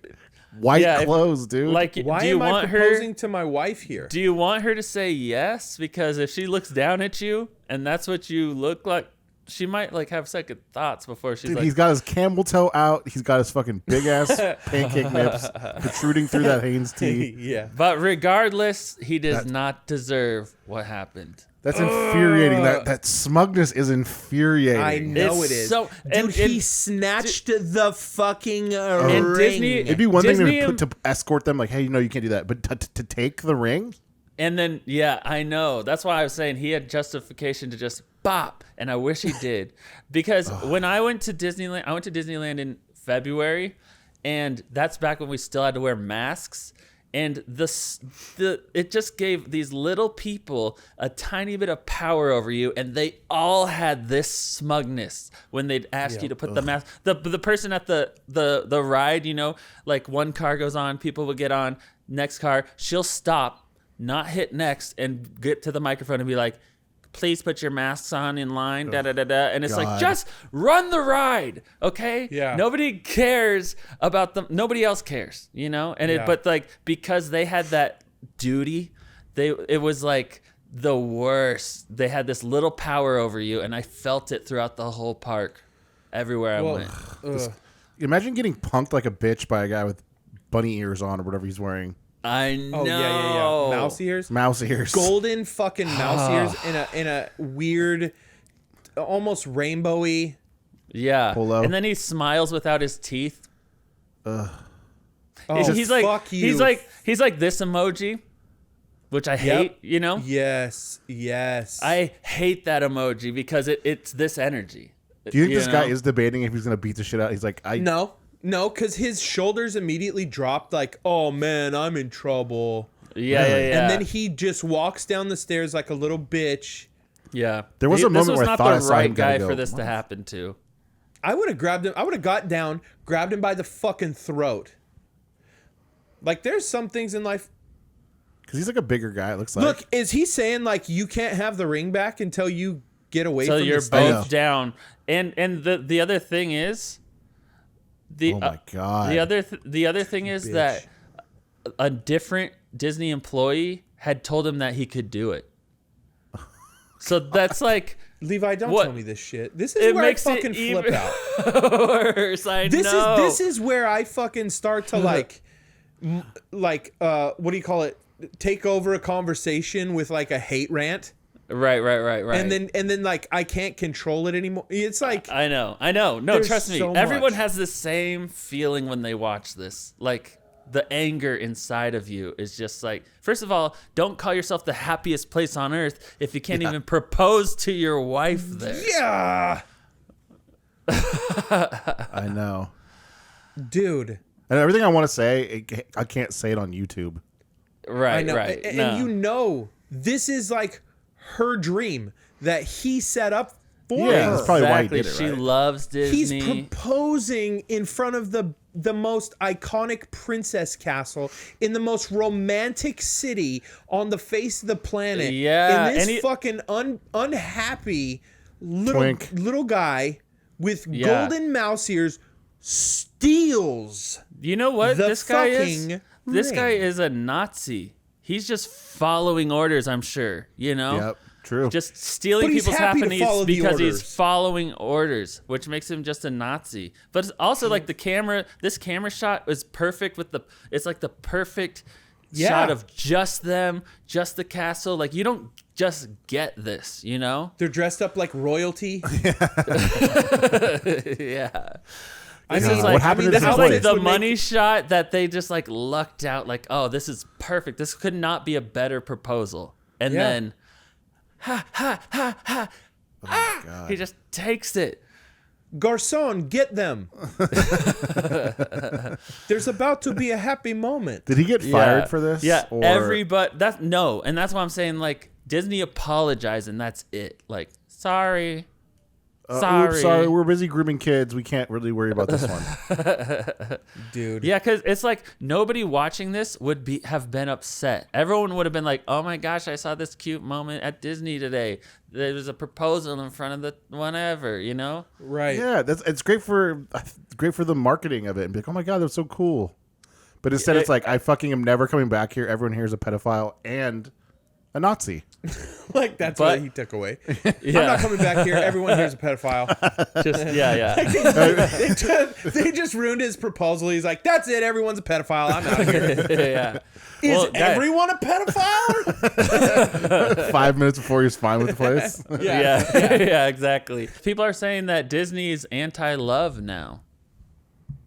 white clothes, dude? Like, why do you am I want proposing to my wife here? Do you want her to say yes? Because if she looks down at you and that's what you look like, she might like have second thoughts before she's like. He's got his camel toe out. He's got his fucking big ass pancake nips protruding through that Hanes tee. Yeah. But regardless, he does not deserve what happened. That's infuriating. That smugness is infuriating. I know it is. So, Dude, he snatched the fucking and ring. Disney. It'd be one thing to escort them, like, hey, you can't do that. But to take the ring? And then, I know. That's why I was saying he had justification to just bop. And I wish he did. Because when I went to Disneyland in February. And that's back when we still had to wear masks. And it just gave these little people a tiny bit of power over you, and they all had this smugness when they'd ask you to put the mask. The person at the ride, like one car goes on, people would get on, next car, she'll stop, not hit next and get to the microphone and be like, please put your masks on in line, da da da da. And it's like, just run the ride, okay? Yeah. Nobody cares about them. Nobody else cares, you know? And but like, because they had that duty, it was like the worst. They had this little power over you, and I felt it throughout the whole park, everywhere I went. Imagine getting punked like a bitch by a guy with bunny ears on or whatever he's wearing. I know. Oh yeah. Mouse ears. Golden fucking mouse ears in a weird, almost rainbowy. Yeah. Polo. And then he smiles without his teeth. Oh, he's like, fuck you. he's like this emoji, which I hate. You know. Yes. I hate that emoji because it's this energy. Do you think this guy is debating if he's gonna beat the shit out? He's like, No, because his shoulders immediately dropped like, oh man, I'm in trouble. Yeah. And then he just walks down the stairs like a little bitch. Yeah. There was a moment where I thought I saw him guy go, for this to happen to. I would have grabbed him. I would have got down, grabbed him by the fucking throat. Like, there's some things in life. Because he's like a bigger guy, it looks like. Look, is he saying like you can't have the ring back until you get away from you're the both down. And the other thing is, oh my god. The other thing is that a different Disney employee had told him that he could do it. So that's like, Levi, don't tell me this shit. This is where I fucking flip out. Worse, This is where I fucking start to like what do you call it? Take over a conversation with like a hate rant. Right. And then like I can't control it anymore. It's like I know. No, trust me. So Everyone much. has the same feeling when they watch this. Like the anger inside of you is just like, first of all, don't call yourself the happiest place on earth if you can't even propose to your wife there. Yeah. I know. Dude. And everything I want to say, I can't say it on YouTube. Right, I know. right. And you know, this is like her dream that he set up for her. That's probably why he did it, She right? loves Disney. He's proposing in front of the most iconic princess castle in the most romantic city on the face of the planet. Yeah, And this fucking unhappy little guy with golden mouse ears steals. You know what this guy is? fucking This guy ring. is a Nazi. He's just following orders, I'm sure. You know? Yep, true. Just stealing But he's people's happy to happenings follow the because he's orders. following orders, which makes him just a Nazi. But it's also like this camera shot is perfect it's like the perfect shot of just them, just the castle. Like, you don't just get this, you know? They're dressed up like royalty. Yeah. I This mean, is like, what happened to this this is like place? the money shot that they just like lucked out. Like, oh, this is perfect. This could not be a better proposal. And then, God. he just takes it. Garçon, get them. There's about to be a happy moment. Did he get fired for this? Yeah, Or... everybody. And that's why I'm saying, like, Disney apologized and that's it. Like, sorry. Oops, sorry, we're busy grooming kids. We can't really worry about this one. Dude. Yeah, because it's like nobody watching this would have been upset. Everyone would have been like, "Oh my gosh, I saw this cute moment at Disney today. There was a proposal in front of the whatever, you know?" Right. Yeah, it's great for the marketing of it, and be like, "Oh my god, that's so cool." But instead, it's like, I fucking am never coming back here. Everyone here is a pedophile and a Nazi. Like, that's what he took away. Yeah. I'm not coming back here. Everyone here is a pedophile. They just ruined his proposal. He's like, that's it. Everyone's a pedophile. I'm out of here. Yeah. Is everyone a pedophile? 5 minutes before he was fine with the place. Yeah, exactly. People are saying that Disney is anti-love now.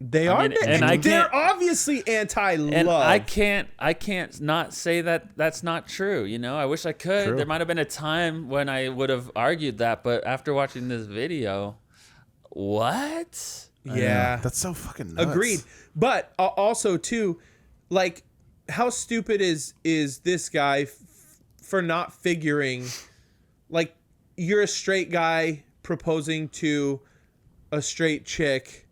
They I are. mean, and I they're can't- obviously anti-love. And I can't not say that that's not true. You know, I wish I could. True. There might have been a time when I would have argued that, but after watching this video, what? Yeah. That's so fucking nuts. Agreed. But also too, like, how stupid is this guy for not figuring, like, you're a straight guy proposing to a straight chick,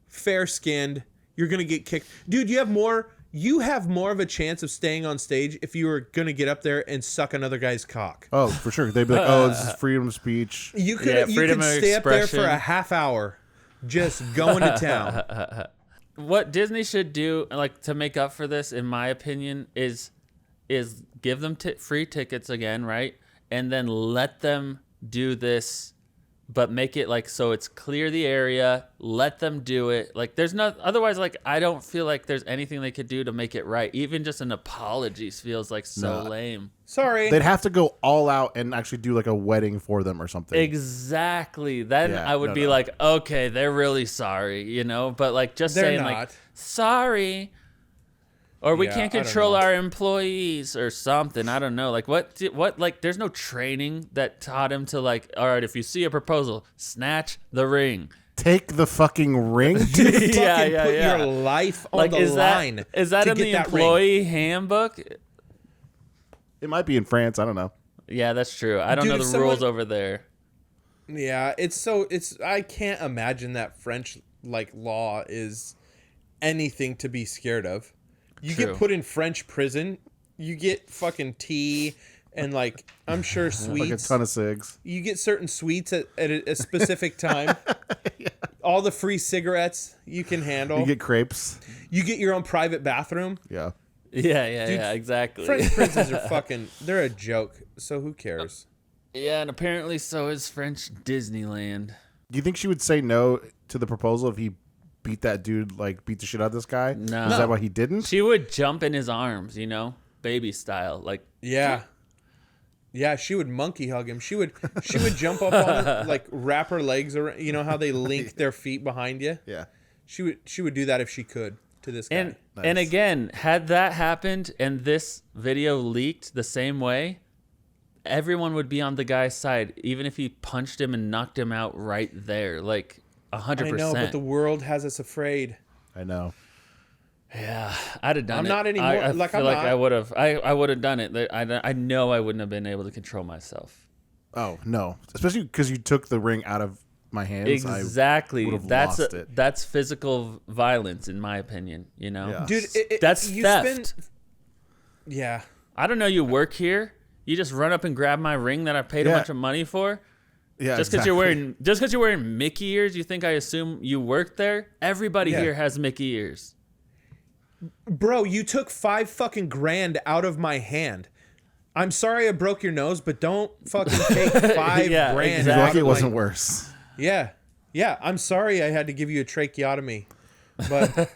fair skinned, you're gonna get kicked. Dude, you have more you have more of a chance of staying on stage if you were going to get up there and suck another guy's cock. Oh, for sure. They'd be like, "Oh, this is freedom of speech." You could stay up there for a half hour, just going to town. What Disney should do, like to make up for this, in my opinion, is give them free tickets again, right? And then let them do this, but make it like so it's clear the area. Let them do it. Like there's not otherwise. Like I don't feel like there's anything they could do to make it right. Even just an apology feels like so lame. Sorry, they'd have to go all out and actually do like a wedding for them or something. Exactly. Then I would be like, okay, they're really sorry, you know. But like just saying like sorry. Or we can't control our employees or something. I don't know. Like what like there's no training that taught him to like, all right, if you see a proposal, snatch the ring. Take the fucking ring? Put your life on the line. Is that in the employee handbook? It might be in France. I don't know. Yeah, that's true. I don't know the rules over there. Yeah, it's I can't imagine that French like law is anything to be scared of. You get put in French prison, you get fucking tea and like I'm sure sweets. Like a ton of cigs. You get certain sweets at a specific time. All the free cigarettes you can handle. You get crepes. You get your own private bathroom. Yeah. Yeah, exactly. French prisons are they're a joke. So who cares? Yeah, and apparently so is French Disneyland. Do you think she would say no to the proposal if he beat that dude, like beat the shit out of this guy? No. Is that why he didn't? She would jump in his arms, you know, baby style. Like yeah, she would monkey hug him. She would jump up on him, like wrap her legs around. You know how they link their feet behind you? Yeah. She would do that if she could to this guy. And again, had that happened and this video leaked the same way, everyone would be on the guy's side, even if he punched him and knocked him out right there. Like 100%. I know, but the world has us afraid. I know. Yeah, I'd have done I'm it. not anymore. I like feel I'm like not. I would have. I would have done it. I know I wouldn't have been able to control myself. Oh no, especially because you took the ring out of my hands. Exactly. That's that's physical violence, in my opinion. You know, Yeah. Dude, that's theft. Yeah. I don't know. You work here. You just run up and grab my ring that I paid a bunch of money for. Yeah. Just because you're wearing Mickey ears, you think I assume you work there? Everybody here has Mickey ears. Bro, you took $5 fucking grand out of my hand. I'm sorry I broke your nose, but don't fucking take $5 grand. Exactly. Lucky it wasn't worse. Yeah. I'm sorry I had to give you a tracheotomy. But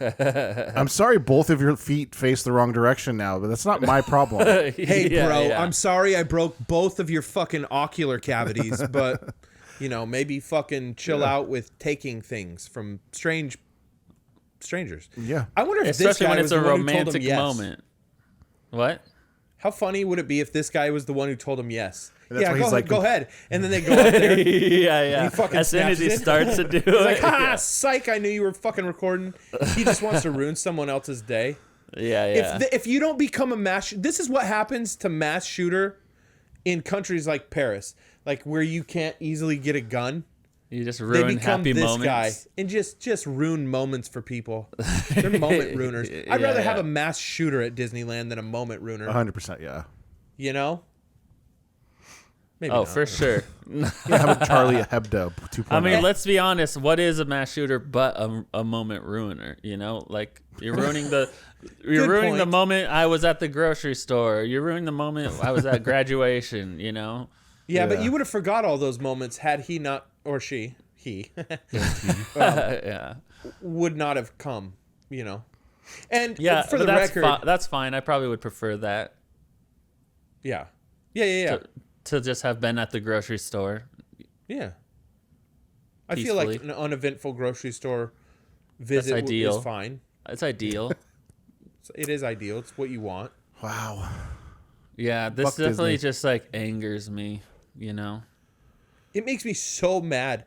I'm sorry both of your feet face the wrong direction now, but that's not my problem. hey, bro, I'm sorry I broke both of your fucking ocular cavities, but you know, maybe fucking chill out with taking things from strangers. Yeah. I wonder if Especially this guy when was it's a the one who told him romantic yes. moment. What? How funny would it be if this guy was the one who told him yes? And that's Yeah, why he's like, go ahead. And then they go up there. Yeah. He fucking As soon as he snaps it. starts to do He's like, it. ha, psych, I knew you were fucking recording. He just wants to ruin someone else's day. Yeah. If you don't become a mass... This is what happens to mass shooter in countries like Paris. Like, where you can't easily get a gun. You just They ruin become happy this moments. guy. And just ruin moments for people. They're moment ruiners. I'd rather have a mass shooter at Disneyland than a moment ruiner. 100%, yeah. You know? Maybe Oh, not. for sure. Yeah, how about Charlie Hebdo 2.0? I mean, let's be honest. What is a mass shooter but a moment ruiner? You know, like you're ruining the the moment I was at the grocery store. You're ruining the moment I was at graduation. You know. Yeah, but Yeah. you would have forgot all those moments had he not, or he Yeah. would not have come, you know. And Yeah. for the that's record, that's fine. I probably would prefer that yeah. to just have been at the grocery store. Yeah. I feel like Peacefully. an uneventful grocery store visit ideal. is fine. It's ideal. It is ideal. It's what you want. Wow. Yeah. This Fuck definitely Disney. just like angers me. You know. It makes me so mad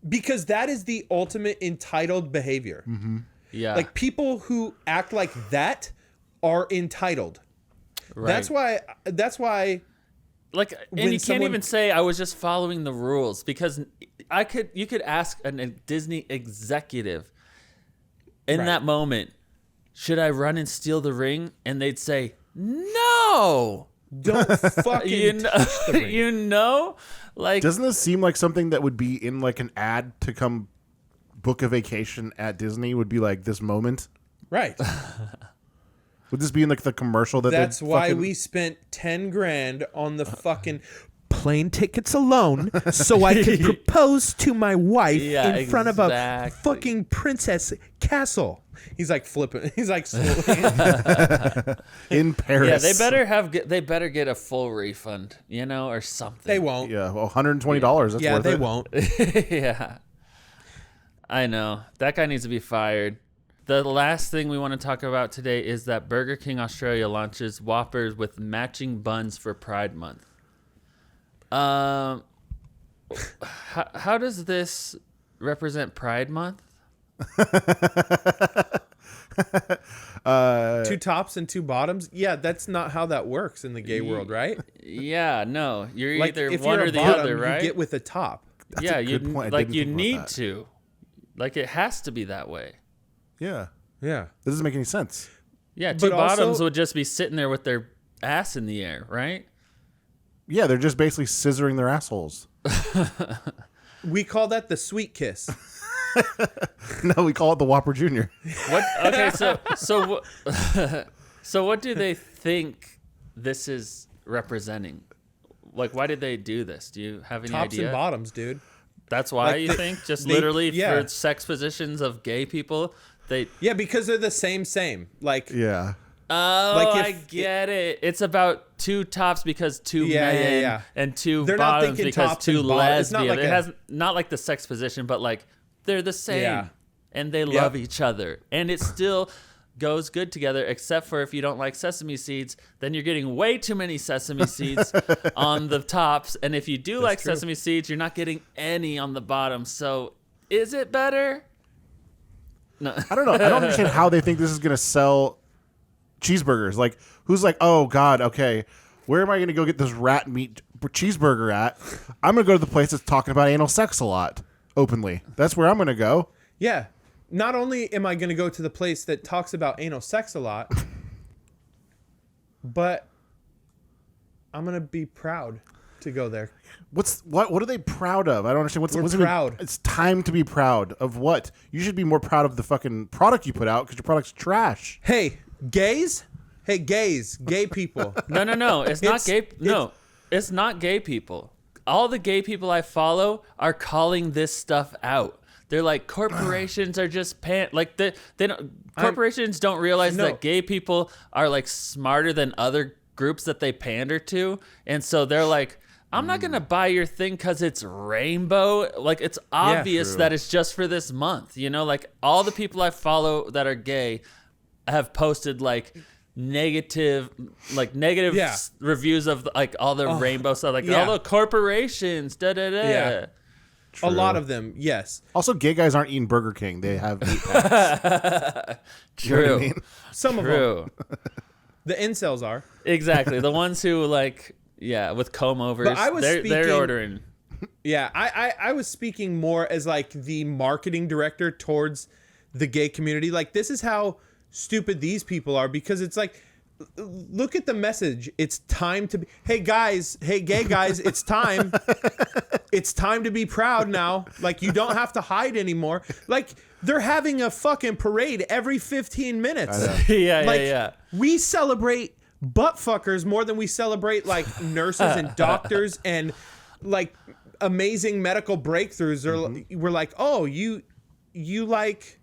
because that is the ultimate entitled behavior. Mm-hmm. Yeah. Like people who act like that are entitled. right. That's why Like, when and you can't someone- even say I was just following the rules because you could ask a Disney executive in Right. that moment, should I run and steal the ring? And they'd say, no. Don't fucking touch the ring. You know? Like, doesn't this seem like something that would be in like an ad to come book a vacation at Disney? Would be like this moment, Right. would this be in like the commercial That's why we spent 10 grand on the fucking plane tickets alone so I could propose to my wife in front of a fucking princess castle. He's like flipping. He's like in Paris. Yeah, they better get a full refund, or something. They won't. Yeah, well, $120. That's worth they it. won't. Yeah. I know. That guy needs to be fired. The last thing we want to talk about today is that Burger King Australia launches Whoppers with matching buns for Pride Month. How does this represent Pride Month? 2 tops and 2 bottoms. Yeah, that's not how that works in the gay world, right? Yeah, no. You're Like either if one you're or a the bottom, other, right? You get with a top. That's yeah, a good point. you think need about that. to. Like, it has to be that way. Yeah. Yeah. That doesn't make any sense. Yeah, 2 But bottoms also- would just be sitting there with their ass in the air, right? Yeah, they're just basically scissoring their assholes. We call that the sweet kiss. No, we call it the Whopper Jr. What? Okay, so what do they think this is representing? Like, why did they do this? Do you have any Tops idea? and bottoms, dude. That's why Like you think? Just they- literally yeah. for sex positions of gay people? Yeah, because they're the same. Like, Yeah. Oh, Like I get it. It's about 2 tops because 2 men yeah. and 2 They're not bottoms thinking because tops 2 and bottoms. It's not lesbians. like It a- has not like the sex position, but like they're the same Yeah. and they love each other. And it still goes good together, except for if you don't like sesame seeds, then you're getting way too many sesame seeds on the tops. And if you do like true. sesame seeds, you're not getting any on the bottom. So is it better? No. I don't know. I don't understand how they think this is going to sell cheeseburgers. Like, who's like, oh, God, okay, where am I going to go get this rat meat cheeseburger at? I'm going to go to the place that's talking about anal sex a lot openly. That's where I'm going to go. yeah. Not only am I going to go to the place that talks about anal sex a lot, but I'm going to be proud to go there. What are they proud of? I don't understand. What's proud. It's time to be proud of what? You should be more proud of the fucking product you put out because your product's trash. Hey, gays? Hey, gays, gay people. No. It's not gay. No, it's not gay people. All the gay people I follow are calling this stuff out. They're like, corporations are just corporations don't realize No. that gay people are like smarter than other groups that they pander to, and so they're like, I'm not gonna buy your thing because it's rainbow. Like, it's obvious true. that it's just for this month. Like all the people I follow that are gay have posted like negative Yeah. reviews of like all the rainbow stuff, like yeah. all the corporations. Yeah. True. A lot of them, yes. Also, gay guys aren't eating Burger King. They have meat packs. True. You know what I mean? Some of them. True. The incels are. Exactly. The ones who like, with comb overs, But I was they're speaking- ordering. Yeah, I was speaking more as like the marketing director towards the gay community. Like, this is how stupid these people are, because it's like, look at the message. It's time to be, hey guys, hey gay guys, it's time. It's time to be proud now. Like, you don't have to hide anymore. Like, they're having a fucking parade every 15 minutes. Yeah. We celebrate butt fuckers more than we celebrate like nurses and doctors and like amazing medical breakthroughs. Or we're like, oh, you like.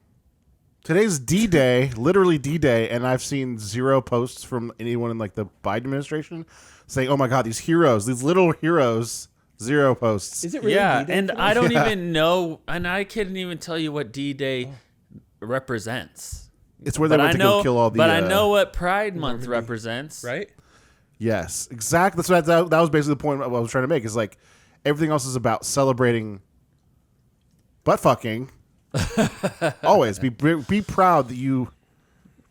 Today's D-Day, literally D-Day, and I've seen 0 posts from anyone in like the Biden administration saying, "Oh my God, these heroes, these little heroes." 0 posts. Is it really? Yeah, D-Day and today? I don't even know, and I couldn't even tell you what D-Day represents. It's where they went to go kill all the. But I know what Pride Month represents. Right? Yes, exactly. That was basically the point I was trying to make. Is like everything else is about celebrating butt fucking. Always be proud that you.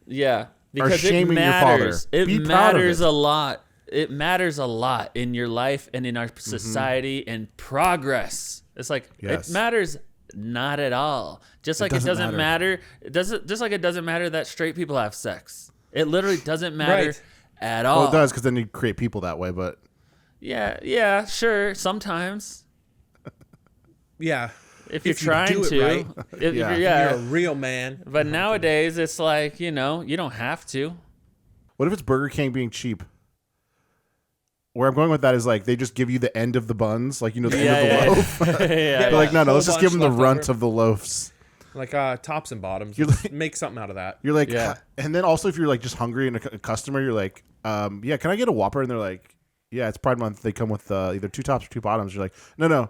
Yeah, because shaming it your father. matters. It Be proud of matters it. a lot. It matters a lot in your life and in our society and progress. It's like Yes. it matters Not at all. Just like it doesn't matter. Just like it doesn't matter that straight people have sex. It literally doesn't matter at all. Well, it does because then you create people that way. But yeah, sure. Sometimes. Yeah. If you're trying to. Right. You're a real man. But nowadays, it's like, you don't have to. What if it's Burger King being cheap? Where I'm going with that is like they just give you the end of the buns, like the end of the loaf. They're like, no, let's just give them the runt of the loaves. Like tops and bottoms. Make something out of that. You're like, and then also if you're like just hungry and a customer, you're like, can I get a Whopper? And they're like, yeah, it's Pride Month. They come with either 2 tops or 2 bottoms. You're like, no.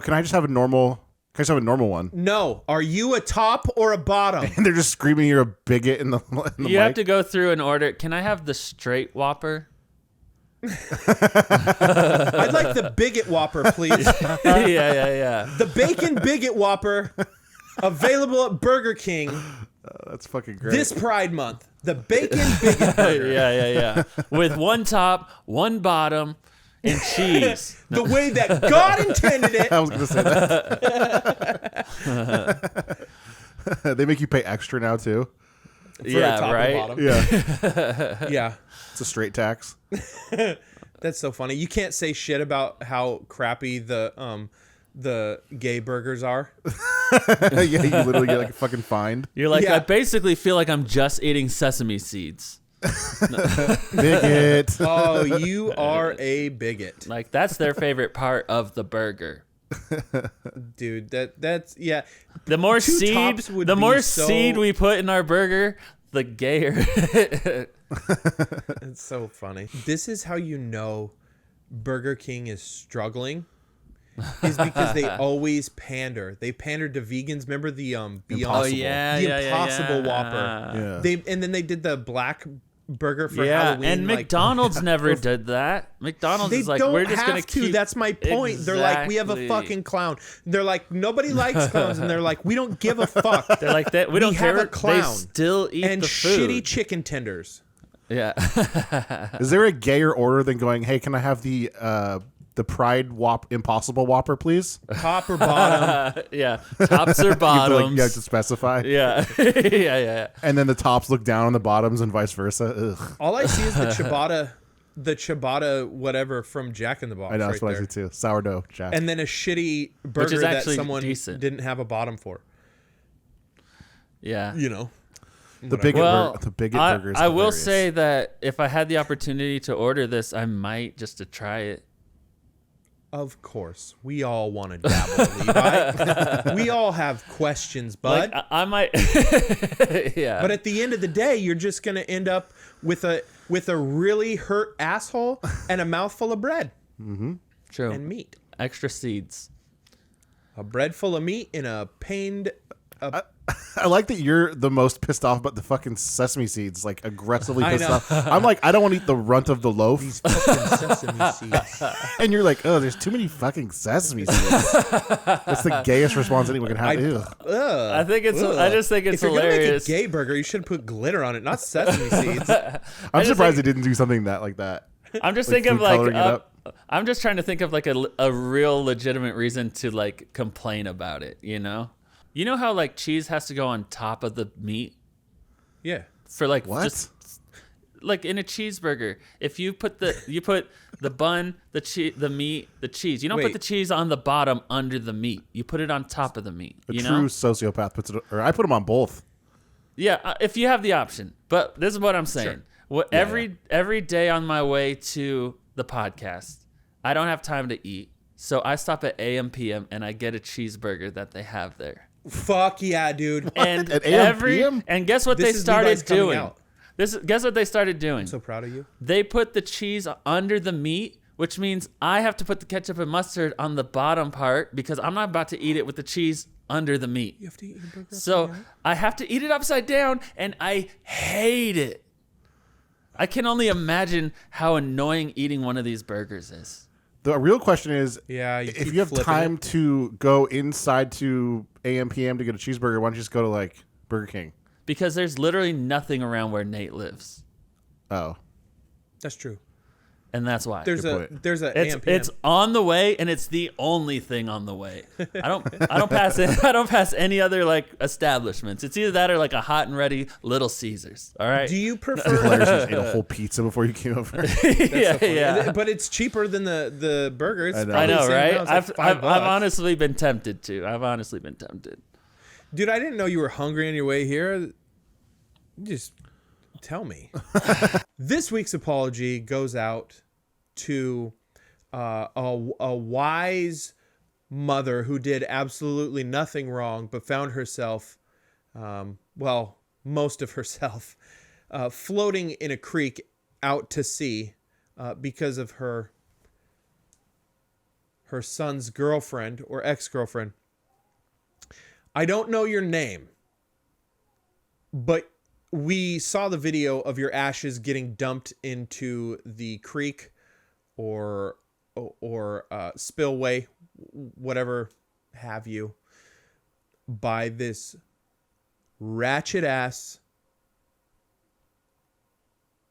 Can I just have a normal? Can I just have a normal one? No. Are you a top or a bottom? And they're just screaming you're a bigot in the You mic. have to go through and order. Can I have the straight Whopper? I'd like the bigot Whopper, please. Yeah. The bacon bigot Whopper, available at Burger King. That's fucking great. This Pride Month. The bacon bigot burger. Yeah. With 1 top, 1 bottom, and cheese. The way that God intended it. I was going to say that. They make you pay extra now, too. For the top right? and bottom. Yeah. Yeah. It's a straight tax. That's so funny. You can't say shit about how crappy the gay burgers are. Yeah, you literally get like a fucking fined. You're like, I basically feel like I'm just eating sesame seeds. Bigot. Oh, you are a bigot. Like, that's their favorite part of the burger. Dude, that's yeah. The more seed we put in our burger, the gayer. It's so funny. This is how you know Burger King is struggling. Is because they always pander. They pandered to vegans. Remember the Beyond Impossible Whopper. Yeah. And then they did the black burger for Halloween. And McDonald's never did that. McDonald's is like, we're just going to keep. That's my point. They're like, we have a fucking clown. They're like, nobody likes clowns, and they're like, we don't give a fuck. They're like that. We don't care. Have a clown. They still eat and the food. shitty chicken tenders. Yeah. Is there a gayer order than going, hey, can I have the Pride Impossible Whopper, please? Top or bottom? Yeah. Tops or bottoms. You have to specify. Yeah. Yeah. And then the tops look down on the bottoms and vice versa. Ugh. All I see is the ciabatta whatever from Jack in the Box. I know, that's right what I see too. Sourdough Jack. And then a shitty burger that someone didn't have a bottom for. Yeah. The bigot burger is I will hilarious. say that if I had the opportunity to order this, I might just to try it. Of course. We all want to dabble, Levi. We all have questions, bud. Like, I might. Yeah. But at the end of the day, you're just going to end up with a really hurt asshole and a mouthful of bread. Mm-hmm. True. And meat. Extra seeds. A bread full of meat and a pained... I like that you're the most pissed off about the fucking sesame seeds, like aggressively pissed know. off. I'm like, I don't want to eat the runt of the loaf. These fucking sesame seeds. And you're like, oh, there's too many fucking sesame seeds. That's the gayest response anyone can have. I think it's. I just think it's if you're hilarious. Gonna make a gay burger, you should put glitter on it, not sesame seeds. I'm surprised they didn't do something like that. I'm just Like thinking coloring it up. I'm just trying to think of like a real legitimate reason to like complain about it. You know how like cheese has to go on top of the meat? Yeah. For like what? Just, like in a cheeseburger, if you put the bun, the meat, the cheese. You don't put the cheese on the bottom under the meat. You put it on top of the meat. A true sociopath puts it, or I put them on both. Yeah, if you have the option. But this is what I'm saying. Sure. Every day on my way to the podcast, I don't have time to eat. So I stop at AM PM and I get a cheeseburger that they have there. Fuck yeah, dude. And at AM PM? And guess what they started doing? Guess what they started doing? I'm so proud of you. They put the cheese under the meat, which means I have to put the ketchup and mustard on the bottom part because I'm not about to eat it with the cheese under the meat. You have to eat your burger so I have to eat it upside down, and I hate it. I can only imagine how annoying eating one of these burgers is. The real question is, if you have time to go inside to AM PM to get a cheeseburger, why don't you just go to like Burger King? Because there's literally nothing around where Nate lives. Oh, that's true. and that's why. There's a AM, PM. It's on the way, and it's the only thing on the way. I don't pass any other like establishments. It's either that or like a hot and ready Little Caesars. All right. Do you prefer? Hilarious, you just ate a whole pizza before you came over. yeah. But it's cheaper than the burgers. I know, right? I've honestly been tempted to. I've honestly been tempted. Dude, I didn't know you were hungry on your way here. Just tell me. This week's apology goes out to a wise mother who did absolutely nothing wrong, but found herself, most of herself, floating in a creek out to sea because of her son's girlfriend or ex-girlfriend. I don't know your name, but we saw the video of your ashes getting dumped into the creek or spillway, whatever have you, by this ratchet ass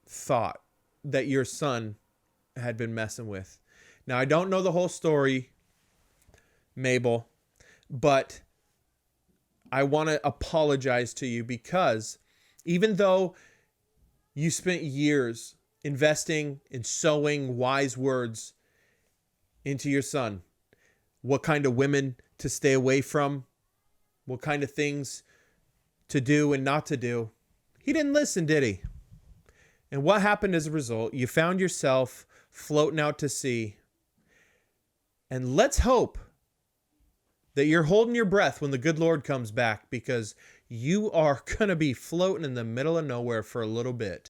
thought that your son had been messing with. Now, I don't know the whole story, Mabel, but I want to apologize to you because even though you spent years investing in sowing wise words into your son, what kind of women to stay away from, what kind of things to do and not to do, he didn't listen, did he? And what happened as a result? You found yourself floating out to sea. And let's hope that you're holding your breath when the good Lord comes back, because you are going to be floating in the middle of nowhere for a little bit.